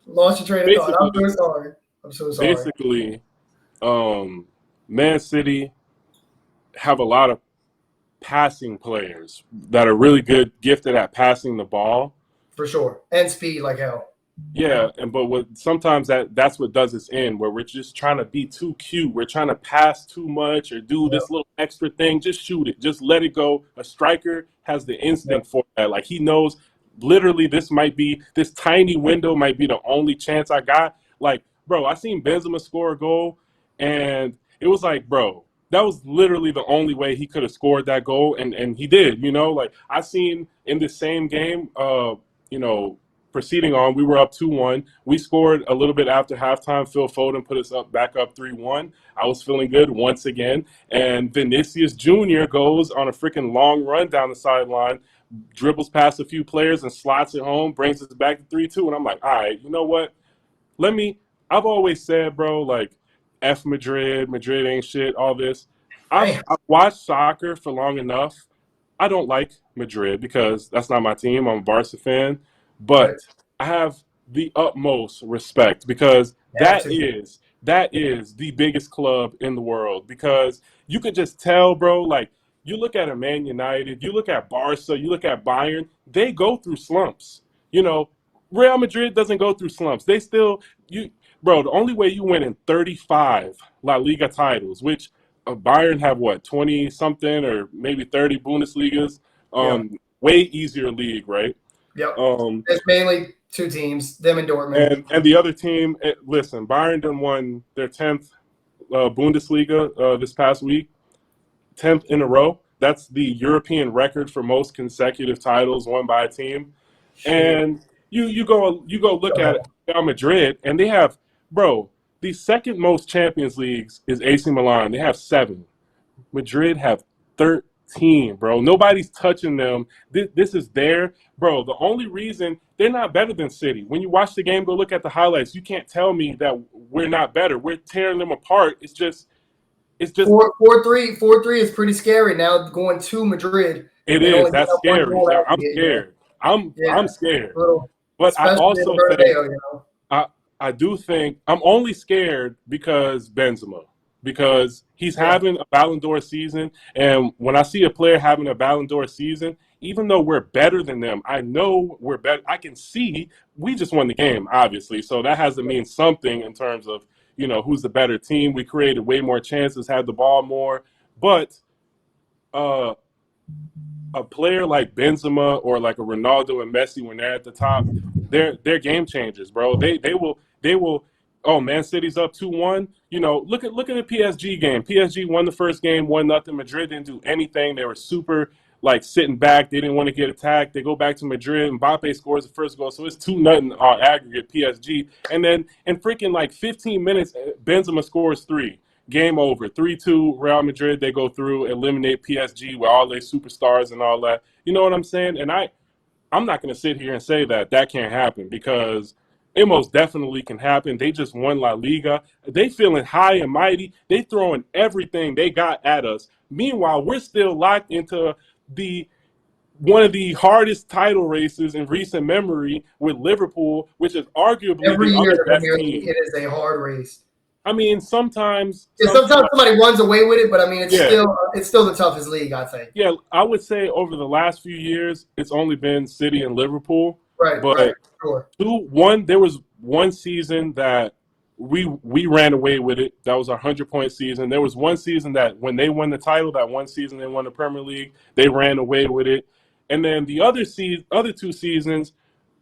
Lost your train of thought. I'm so sorry. I'm so sorry. Basically, Man City have a lot of passing players that are really good, gifted at passing the ball. For sure. And speed like hell. Yeah, but sometimes that's what does us in, where we're just trying to be too cute. We're trying to pass too much or do this little extra thing. Just shoot it. Just let it go. A striker has the instinct for that. Like, he knows literally this tiny window might be the only chance I got. Like, bro, I seen Benzema score a goal, and it was like, bro, that was literally the only way he could have scored that goal, and he did, you know? Like, I seen in the same game, you know, proceeding on, we were up 2-1. We scored a little bit after halftime. Phil Foden put us back up 3-1. I was feeling good once again. And Vinicius Jr. goes on a freaking long run down the sideline, dribbles past a few players and slots it home, brings us back to 3-2. And I'm like, all right, you know what? I've always said, bro, like, F Madrid ain't shit, all this. I've watched soccer for long enough. I don't like Madrid because that's not my team. I'm a Barca fan. But I have the utmost respect because that is the biggest club in the world, because you could just tell, bro, like, you look at a Man United, you look at Barca, you look at Bayern, they go through slumps. You know, Real Madrid doesn't go through slumps. They still, bro, the only way you win in 35 La Liga titles, which Bayern have what, 20 something or maybe 30 Bundesligas, way easier league, right? Yep. It's mainly 2 teams, them and Dortmund. And the other team, listen, Bayern done won their 10th Bundesliga this past week, 10th in a row. That's the European record for most consecutive titles won by a team. And you go look at Real Madrid, and they have, bro, the second most Champions Leagues is AC Milan. They have 7. Madrid have 13, bro. Nobody's touching them. This is their, bro. The only reason they're not better than City. When you watch the game, go look at the highlights. You can't tell me that we're not better. We're tearing them apart. It's just, 4-3 is pretty scary now going to Madrid it and is. only That's got one scary. goal Yeah, out I'm the gate. scared. I'm Yeah, scared. little, But I especially in also think Bernabeu, you know. I I do think I'm only scared because Benzema, because he's Yeah, having a Ballon d'Or season, and when I see a player having a Ballon d'Or season, even though we're better than them, I know we're better. I can see we just won the game, obviously, so that has to mean something in terms of who's the better team. We created way more chances, had the ball more, but uh, a player like Benzema or like a Ronaldo and Messi when they're at the top, they're game changers, bro. They will. Oh, Man City's up 2-1. Look at the PSG game. PSG won the first game, 1-0. Madrid didn't do anything. They were super like sitting back. They didn't want to get attacked. They go back to Madrid. Mbappe scores the first goal, so it's 2-0 on aggregate PSG. And then in freaking like 15 minutes, Benzema scores three. Game over. 3-2 Real Madrid. They go through, eliminate PSG with all their superstars and all that. You know what I'm saying? And I'm not going to sit here and say that can't happen, because it most definitely can happen. They just won La Liga. They feeling high and mighty. They throwing everything they got at us. Meanwhile, we're still locked into the one of the hardest title races in recent memory with Liverpool, which is arguably every the year other in the best Premier League, team. it is a hard race. I mean, sometimes Yeah, some sometimes somebody runs away with it, but I mean, yeah. it's still the toughest league, I think. Yeah, I would say over the last few years, it's only been City and Liverpool. Right, But sure. there was one season that we ran away with it. That was our 100-point season. There was one season that when they won the title, that one season they won the Premier League, they ran away with it. And then the other two seasons,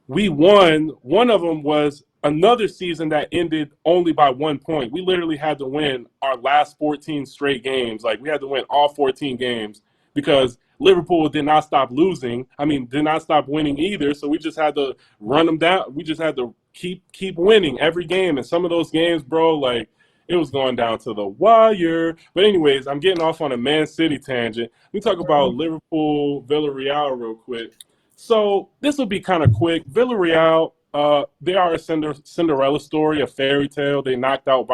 we won. One of them was another season that ended only by 1 point. We literally had to win our last 14 straight games. Like, we had to win all 14 games because Liverpool did not stop losing. I mean, did not stop winning either. So we just had to run them down. We just had to keep winning every game. And some of those games, bro, like, it was going down to the wire. But anyways, I'm getting off on a Man City tangent. We talk about Liverpool, Villarreal real quick. So this will be kind of quick. Villarreal, they are a Cinderella story, a fairy tale. They knocked out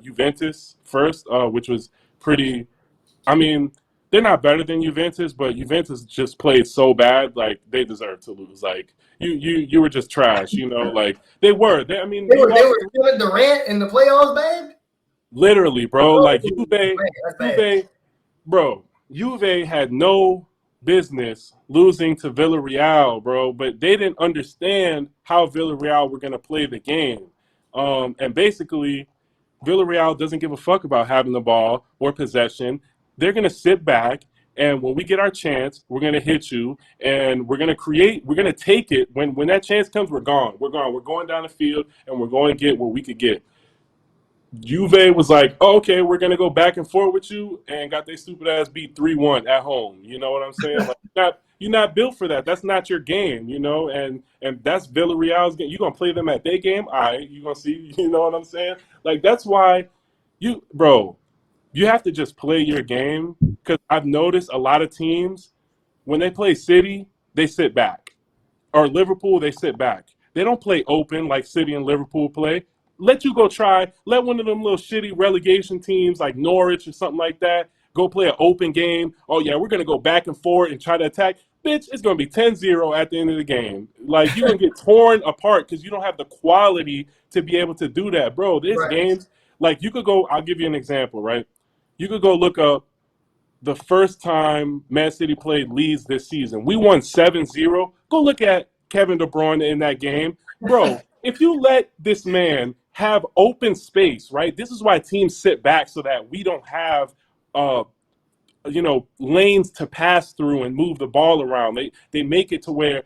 Juventus first, which was pretty. I mean, they're not better than Juventus, but Juventus just played so bad, like they deserve to lose. Like you were just trash, like they were. I mean, They you were lost Kevin Durant in the playoffs, man. literally, bro. Like Oh, man, that's bad. Juve, bro, Juve had no business losing to Villarreal, bro, but they didn't understand how Villarreal were going to play the game. And basically, Villarreal doesn't give a fuck about having the ball or possession. They're going to sit back, and when we get our chance, we're going to hit you, and we're going to take it. When that chance comes, we're gone. We're gone. We're going down the field, and we're going to get what we could get. Juve was like, oh, okay, we're gonna go back and forth with you, and got their stupid ass beat 3-1 at home. You know what I'm saying? Like, you're not built for that. That's not your game, and that's Villarreal's game. You're gonna play them at their game, all right? You're gonna see, you know what I'm saying? Like, that's why bro, you have to just play your game, because I've noticed a lot of teams when they play City, they sit back, or Liverpool, they sit back. They don't play open like City and Liverpool play. Let you go try. Let one of them little shitty relegation teams like Norwich or something like that go play an open game. Oh, yeah, we're going to go back and forth and try to attack. Bitch, it's going to be 10-0 at the end of the game. Like, you're going to get torn apart because you don't have the quality to be able to do that. Bro, there's Right. games, like, you could go, I'll give you an example, right? You could go look up the first time Man City played Leeds this season. We won 7-0. Go look at Kevin De Bruyne in that game. Bro, if you let this man have open space, right? This is why teams sit back, so that we don't have lanes to pass through and move the ball around. They make it to where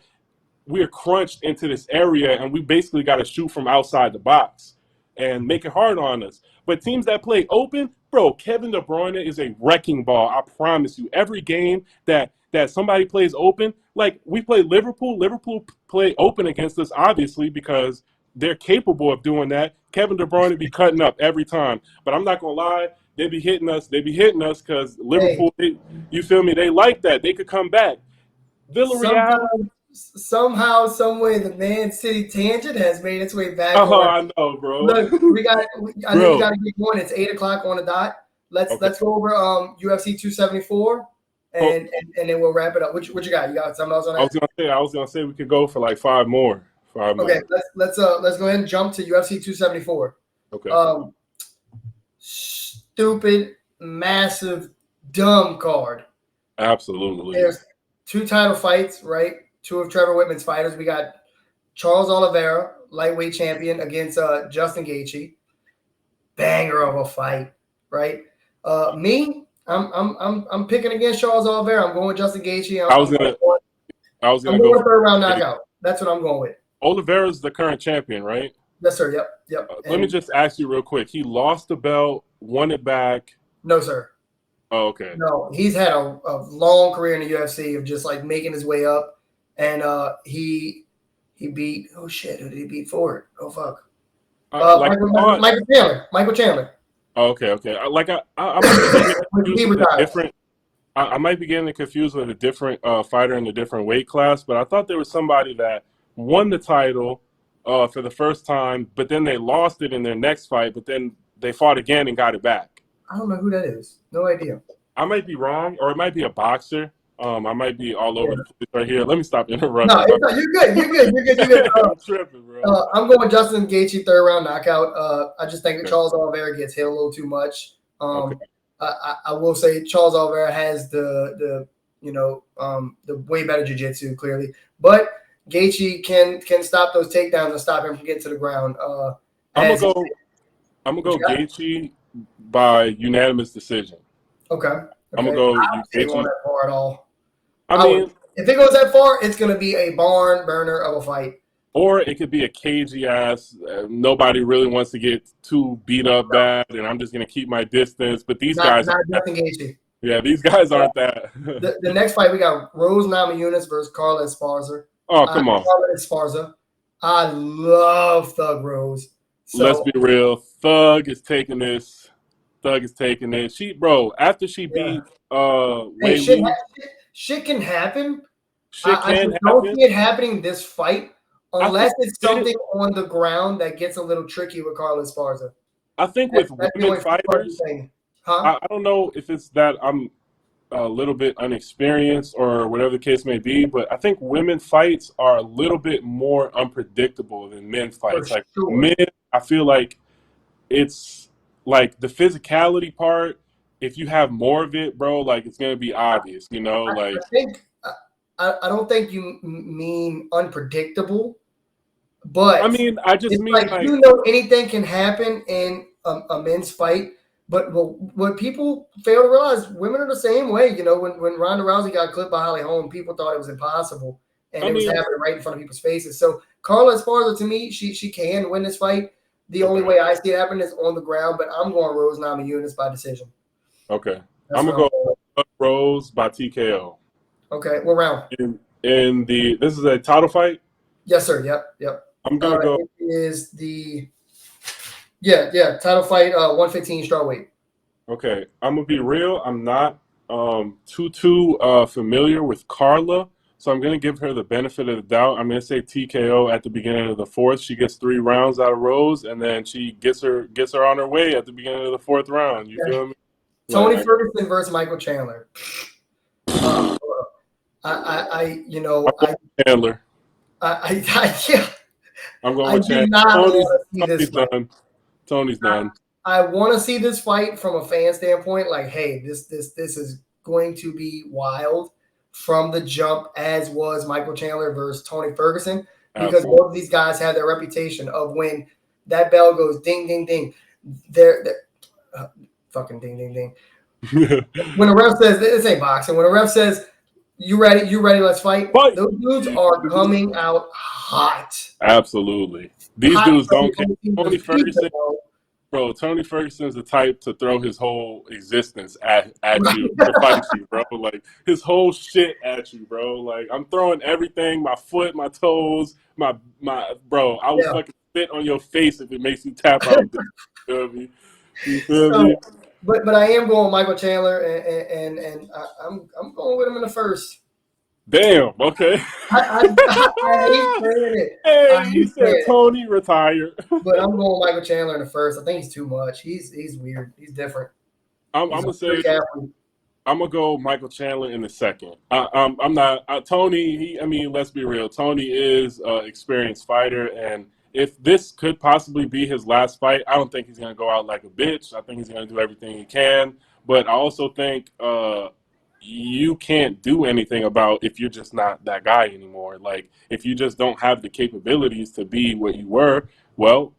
we're crunched into this area, and we basically got to shoot from outside the box and make it hard on us. But teams that play open, bro, Kevin De Bruyne is a wrecking ball. I promise you. Every game that somebody plays open, like we play Liverpool. Liverpool play open against us, obviously, because they're capable of doing that. Kevin De Bruyne be cutting up every time. But I'm not gonna lie, they be hitting us. They be hitting us because Hey, Liverpool. You feel me? They like that. They could come back. Villarreal. somehow, some way, the Man City tangent has made its way back Oh, around. I know, bro. Look, I know you Bro. got to get going. It's 8 o'clock on the dot. Okay. Let's go over UFC 274, Oh, and then we'll wrap it up. What you got? You got something else on I that? was gonna say we could go for like five more. Five Okay, more. let's go ahead and jump to UFC 274. Okay. Stupid, massive, dumb card. Absolutely. There's two title fights, right? Two of Trevor Whitman's fighters. We got Charles Oliveira, lightweight champion, against Justin Gaethje. Banger of a fight, right? I'm picking against Charles Oliveira. I'm going with Justin Gaethje. I was gonna I'm going with third round knockout. That's what I'm going with. Oliveira's the current champion, right? Yes, sir. Yep. Let me just ask you real quick. He lost the belt, won it back. No, sir. Oh, okay. No, he's had a long career in the UFC of just like making his way up, and he beat, oh shit, who did he beat for it? Oh fuck. Michael Chandler. Oh, okay. I might be getting confused with a different. I might be getting confused with a different fighter in a different weight class, but I thought there was somebody that won the title for the first time, but then they lost it in their next fight, but then they fought again and got it back. I don't know who that is. No idea. I might be wrong, or it might be a boxer. I might be all over the place right here. Let me stop interrupting. No, you're good. You're good. I'm tripping, bro. I'm going with Justin Gaethje, third round knockout. I just think that Charles Oliveira gets hit a little too much. I will say Charles Oliveira has the way better jiu-jitsu, clearly, but Gaethje can stop those takedowns and stop him from getting to the ground. I'm gonna go Gaethje by unanimous decision. Okay. I'm gonna go Gaethje. On that far at all. I mean, if it goes that far, it's gonna be a barn burner of a fight. Or it could be a cagey ass. Nobody really wants to get too beat up bad, and I'm just gonna keep my distance. But these guys, not Justin Gaethje. Yeah, these guys aren't that. the next fight we got Rose Namajunas versus Carla Esparza. Oh, come on. Carla Esparza. I love Thug Rose. So, let's be real. Thug is taking this. After she beat shit can happen. I don't see it happening this fight unless it's something on the ground that gets a little tricky with Carla Esparza. I think with women fighters, I don't know if it's that I'm a little bit unexperienced or whatever the case may be, but I think women fights are a little bit more unpredictable than men fights. Men, I feel like it's like the physicality part. If you have more of it, bro, like it's gonna be obvious, I don't think you mean unpredictable, but I mean I just mean like anything can happen in a men's fight. But what people fail to realize, women are the same way. When Ronda Rousey got clipped by Holly Holm, people thought it was impossible, and it was happening right in front of people's faces. So Carla Esparza, to me, she can win this fight. The only way I see it happen is on the ground, but I'm going Rose Namajunas by decision. Okay. I'm going to go Rose by TKO. Okay. What round? This is a title fight? Yes, sir. Yep. I'm going to go. It is title fight, 115 strawweight. Okay. I'm going to be real. I'm not too familiar with Carla. So I'm going to give her the benefit of the doubt. I'm going to say TKO at the beginning of the fourth. She gets 3 rounds out of Rose, and then she gets her on her way at the beginning of the 4th round. You feel me? Tony Ferguson versus Michael Chandler. Chandler. I'm going with Chandler. Tony's done. I want to see this fight from a fan standpoint. Like, hey, this is going to be wild from the jump, as was Michael Chandler versus Tony Ferguson, because both of these guys have their reputation of when that bell goes ding, ding, ding, they're fucking ding, ding, ding. When a ref says, this ain't boxing, when a ref says, you ready, let's fight, those dudes are coming out hot. Absolutely. These dudes don't care. Tony Ferguson, bro, Tony Ferguson is the type to throw his whole existence at you to fight you, bro. Like, his whole shit at you, bro. Like, I'm throwing everything, my foot, my toes, my bro, I will fucking spit on your face if it makes you tap out. You feel me? but I am going with Michael Chandler, I'm going with him in the first. Damn. Okay. I hate saying it. I Hey, he hate said saying it. Tony retired. But I'm going with Michael Chandler in the first. I think he's too much. He's weird. He's different. I'm He's a gonna say freak athlete. I'm gonna go Michael Chandler in the second. I'm not Tony. I mean, let's be real. Tony is an experienced fighter, and if this could possibly be his last fight, I don't think he's gonna go out like a bitch. I think he's gonna do everything he can. But I also think you can't do anything about if you're just not that guy anymore. Like if you just don't have the capabilities to be what you were, well,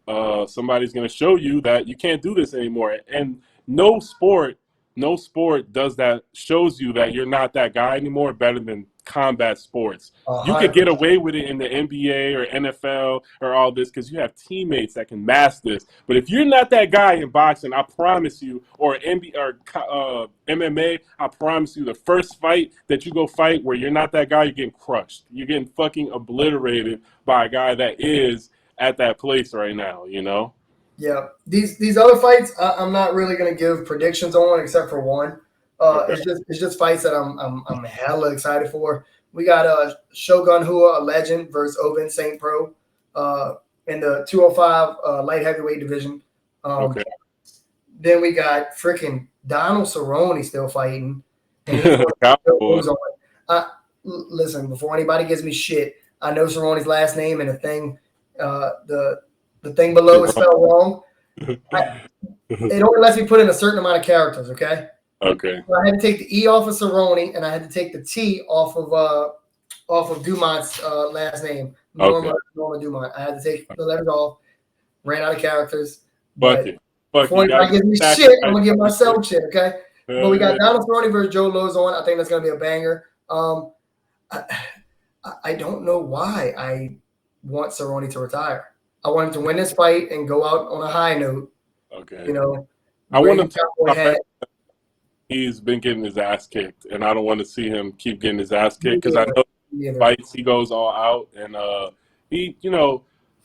somebody's gonna show you that you can't do this anymore. And no sport no sport does that shows you that you're not that guy anymore better than combat sports. You could get 100%. away with it in the NBA or NFL or all this because you have teammates that can mask this. But if you're not that guy in boxing, I promise you, or NBA or MMA, I promise you, the first fight that you go fight where you're not that guy, you're getting crushed. You're getting fucking obliterated by a guy that is at that place right now. You know? Yeah, these other fights, I'm not really gonna give predictions on except for one. Okay. It's just fights that I'm hella excited for. We got Shogun Hua, a legend, versus Oven Saint Pro in the 205 light heavyweight division. Um, Okay. then we got freaking Donald Cerrone still fighting, and he's going to Cowboy. lose on. Listen, before anybody gives me shit, I know Cerrone's last name and the thing, the thing below is spelled wrong. I, it only lets me put in a certain amount of characters. Okay, Okay. so I had to take the E off of Cerrone, and I had to take the T off of Dumont's last name, Okay. Norma Dumont. I had to take the letters off. Ran out of characters, Fuck but it. Fuck before you. Gotta anybody get gives me shit, I'm sacrificed gonna give for this shit. myself shit. Okay, but Hell we got yeah. Donald Cerrone versus Joe Lozon. I think that's gonna be a banger. I, I don't know why I want Cerrone to retire. I want him to win this fight and go out on a high note. You Okay. know, I wear want your him to cowboy come back. hat. He's been getting his ass kicked, and I don't want to see him keep getting his ass Me kicked because I either. know Me either. fights he goes all out, and he,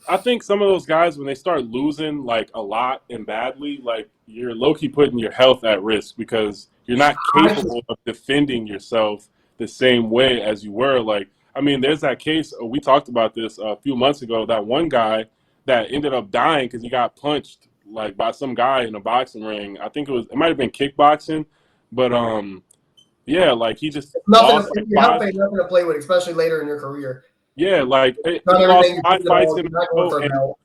I think some of those guys when they start losing like a lot and badly, like you're low key putting your health at risk because you're not I capable of defending yourself the same way as you were. Like, I mean, there's that case we talked about this a few months ago. That one guy that ended up dying because he got punched like by some guy in a boxing ring. I think it might have been kickboxing, but yeah, like he just nothing. lost like Your health five. ain't nothing to play with, especially later in your career. Yeah, like Not he everything lost is five good at fights all. in You're a not going row. for a And belt.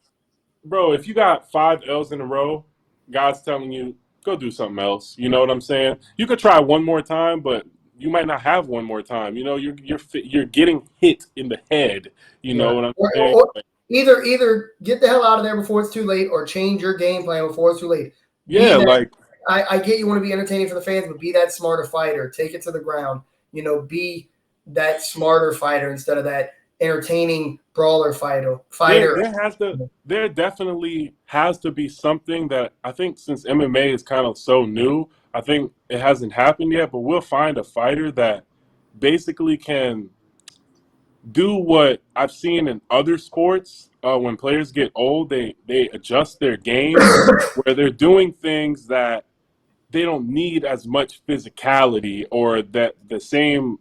bro, if you got 5 L's in a row, God's telling you go do something else. You know what I'm saying? You could try one more time, but you might not have one more time. You know, you're getting hit in the head. You Yeah. know what I'm saying? Or either get the hell out of there before it's too late, or change your game plan before it's too late. Be Yeah, that. like I get you want to be entertaining for the fans, but be that smarter fighter. Take it to the ground. Be that smarter fighter instead of that entertaining brawler fighter. there Fighter. there definitely has to be something that I think since MMA is kind of so new, I think it hasn't happened yet, but we'll find a fighter that basically can do what I've seen in other sports. When players get old, they adjust their game where they're doing things that they don't need as much physicality or that the same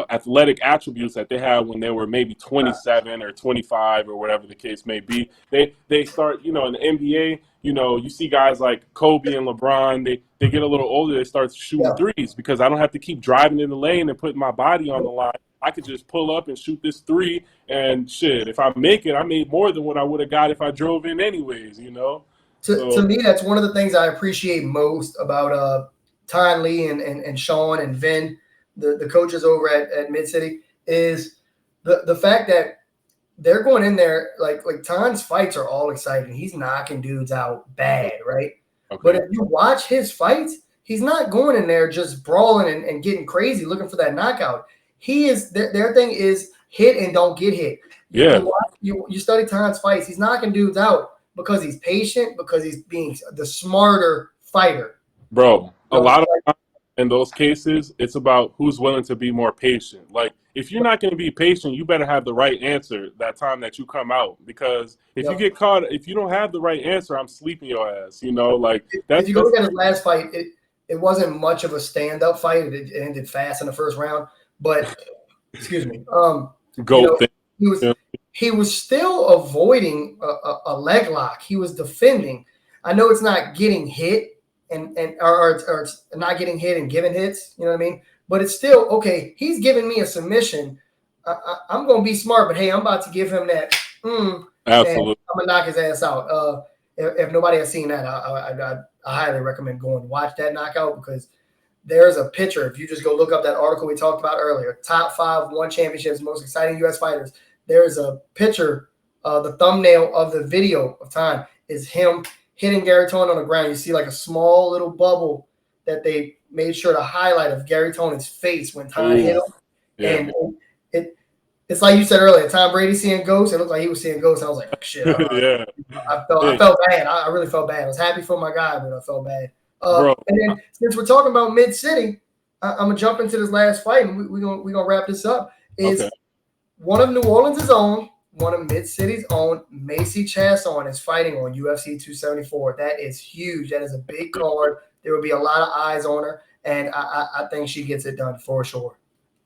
athletic attributes that they had when they were maybe 27 or 25 or whatever the case may be. They start, in the NBA, you see guys like Kobe and LeBron, they get a little older, they start shooting Yeah. threes because I don't have to keep driving in the lane and putting my body on the line. I could just pull up and shoot this three and shit. If I make it, I made more than what I would have got if I drove in anyways. To So me, that's one of the things I appreciate most about Ton Lee and Sean and Vin, the coaches over at Mid City, is the fact that they're going in there like Ton's fights are all exciting. He's knocking dudes out bad, right? But okay. if you watch his fights, he's not going in there just brawling and getting crazy looking for that knockout. He is their thing is hit and don't get hit. Yeah. You study Ton's fights. He's knocking dudes out because he's patient, because he's being the smarter fighter. Bro, a So, lot of times in those cases, it's about who's willing to be more patient. Like if you're not going to be patient, you better have the right answer that time that you come out. Because if you Yep. get caught, if you don't have the right answer, I'm sleeping your ass. You know, like If that's you go look at his last fight, it wasn't much of a stand up fight. It ended fast in the first round, but excuse me. You goat know, thing. he was Yeah. he was still avoiding a leg lock. He was defending. I know it's not getting hit or it's not getting hit and giving hits. You know what I mean? But it's still okay. He's giving me a submission. I'm going to be smart, but hey, I'm about to give him that, and Absolutely. I'm gonna knock his ass out. If nobody has seen that, I highly recommend going to watch that knockout because there's a picture. If you just go look up that article we talked about earlier, top 5 one championships, most exciting U.S. fighters. There's a picture. The thumbnail of the video of time is him hitting Gary Tonin on the ground. You see like a small little bubble that they made sure to highlight of Gary Tonin's face when Tana hit Ooh, him. yeah, And it's like you said earlier, Tom Brady seeing ghosts. It looked like he was seeing ghosts. I was like, shit. yeah. I Hey, felt bad. I really felt bad. I was happy for my guy, but I felt bad. bro. And then since we're talking about Mid City, I'm gonna jump into this last fight, and we're gonna wrap this up. Okay. Is one of New Orleans' own, one of Mid City's own, Macy Chasson is fighting on UFC 274. That is huge. That is a big card. There will be a lot of eyes on her, and I think she gets it done for sure.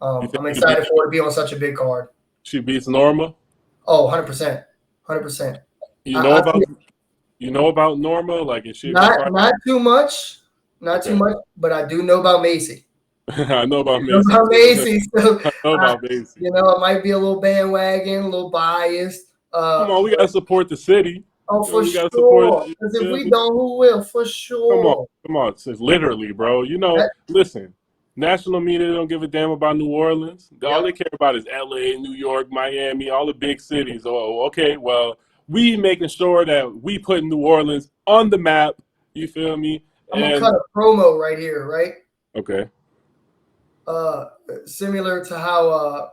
You think I'm excited for her to be on such a big card. she beats Norma? Oh, 100%. 100%. You know I about see Norma? Like, is she a good not fighter? not too much, not too Okay. much, but I do know about Macy. I know about I know Macy about too. Macy, so I know I, about Macy. I might be a little bandwagon, a little biased. Come on, we But gotta support the city. oh, You know, for we gotta support. sure. You Because if feel we me? don't, who will? For Come on, sure. come on. It's literally, bro. You know, That, listen. National media don't give a damn about New Orleans. All yep. they care about is L.A., New York, Miami, all the big cities. Oh, okay. Well, we making sure that we put New Orleans on the map. You feel me? I'm gonna cut And a promo right here, right? okay. Uh, Similar to how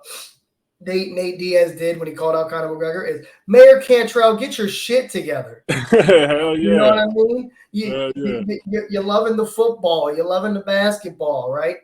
Nate Diaz did when he called out Conor McGregor is Mayor Cantrell, get your shit together. Hell You know yeah. what I mean? Hell yeah. You're loving the football, you're loving the basketball, right?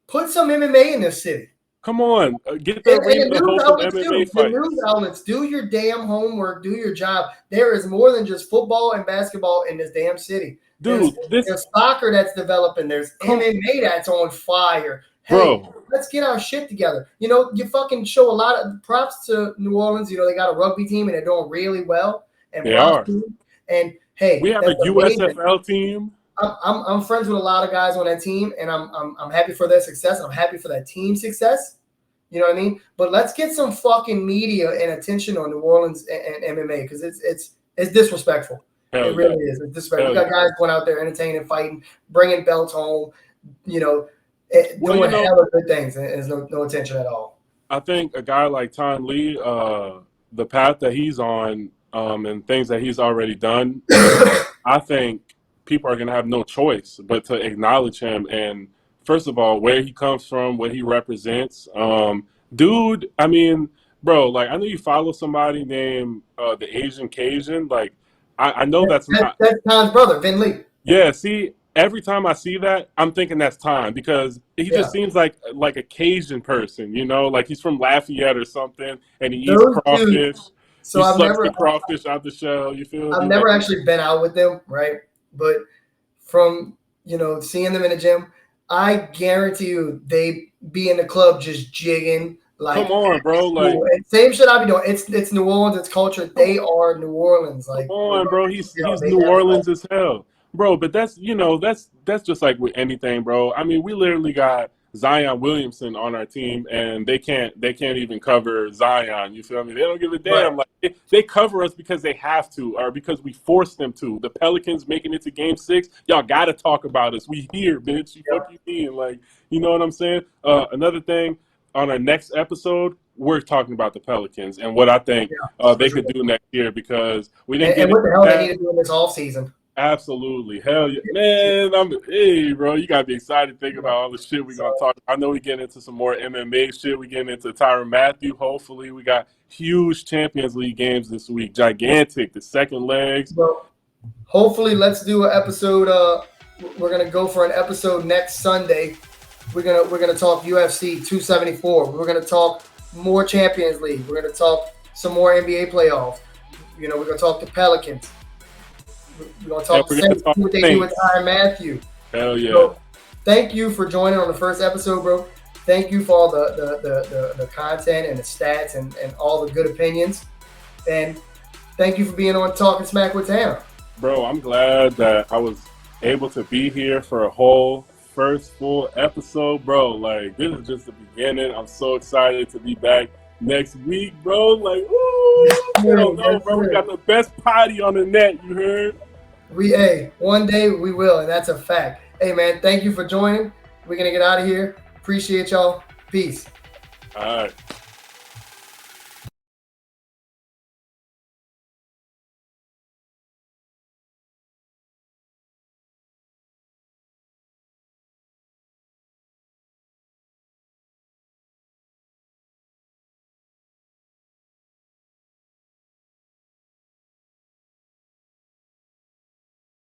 Put some MMA in this city. Come on. Get the And arena the to news host some outlets MMA too. The news fights. outlets, do your damn homework, do your job. There is more than just football and basketball in this damn city. Dude, this There's soccer that's developing. There's come MMA that's on fire. Hey, bro. let's get our shit together. You fucking show a lot of props to New Orleans. They got a rugby team and they're doing really well. And They are. and We hey, have a that's amazing. USFL team. I'm friends with a lot of guys on that team, and I'm happy for their success. And I'm happy for that team success. You know what I mean? But let's get some fucking media and attention on New Orleans and MMA because it's disrespectful. Hell It yeah. really is. It's disrespectful. Hell We got yeah. guys going out there entertaining, fighting, bringing belts home. Well, Doing hella good things, and there's no attention at all. I think a guy like Ton Lee, the path that he's on, and things that he's already done, I think people are gonna have no choice but to acknowledge him. And first of all, where he comes from, what he represents, dude. I mean, bro, like I know you follow somebody named the Asian Cajun. Like, I know that's not. That's Tom's brother, Vin Lee. Yeah, see, every time I see that, I'm thinking that's time because he Yeah, just seems like a Cajun person, you know, like he's from Lafayette or something, and he eats those dudes. crawfish. So He sucks the crawfish out the shell. You feel I've me? never Like, actually been out with them, right? But from seeing them in the gym, I guarantee you they be in the club just jigging come like on, bro. Like, and same shit I be doing. It's New Orleans, it's culture. come They are New Orleans, Come like on, bro. regardless, He's they New never Orleans as hell, bro. But that's just like with anything, bro. I mean, we literally got Zion Williamson on our team, and they can't even cover Zion. You feel me? They don't give a right. damn. Like they cover us because they have to, or because we force them to. The Pelicans making it to Game 6, y'all got to talk about us. We here, bitch. You Yep. fuck you mean? Like, you know what I'm saying? Another thing on our next episode, we're talking about the Pelicans and what I think Yeah, for they sure. could do next year because we didn't And get what into the hell they need that. to do in this off season? Absolutely, hell yeah, man! Hey, bro, you gotta be excited thinking Yeah. about all the shit we're gonna So, talk. I know we getting into some more MMA shit. We getting into Tyrann Mathieu. Hopefully, we got huge Champions League games this week. Gigantic, the second legs. well, hopefully, let's do an episode. We're gonna go for an episode next Sunday We're gonna talk UFC 274. We're gonna talk more Champions League. We're gonna talk some more NBA playoffs. We're gonna talk the Pelicans. We're gonna And talk the we're gonna Saints. talk See what they do with Saints. Tyrann Matthew. Hell yeah. So, thank you for joining on the first episode, bro. Thank you for all the content and the stats and all the good opinions. And thank you for being on Talking Smack with Tana. Bro, I'm glad that I was able to be here for a whole first full episode, bro. Like, this is just the beginning. I'm so excited to be back next week, bro. Like, ooh, hell no, bro. We got the best potty on the net, you heard? One day we will, and that's a fact. Hey, man, thank you for joining. We're going to get out of here. Appreciate y'all. Peace. All right.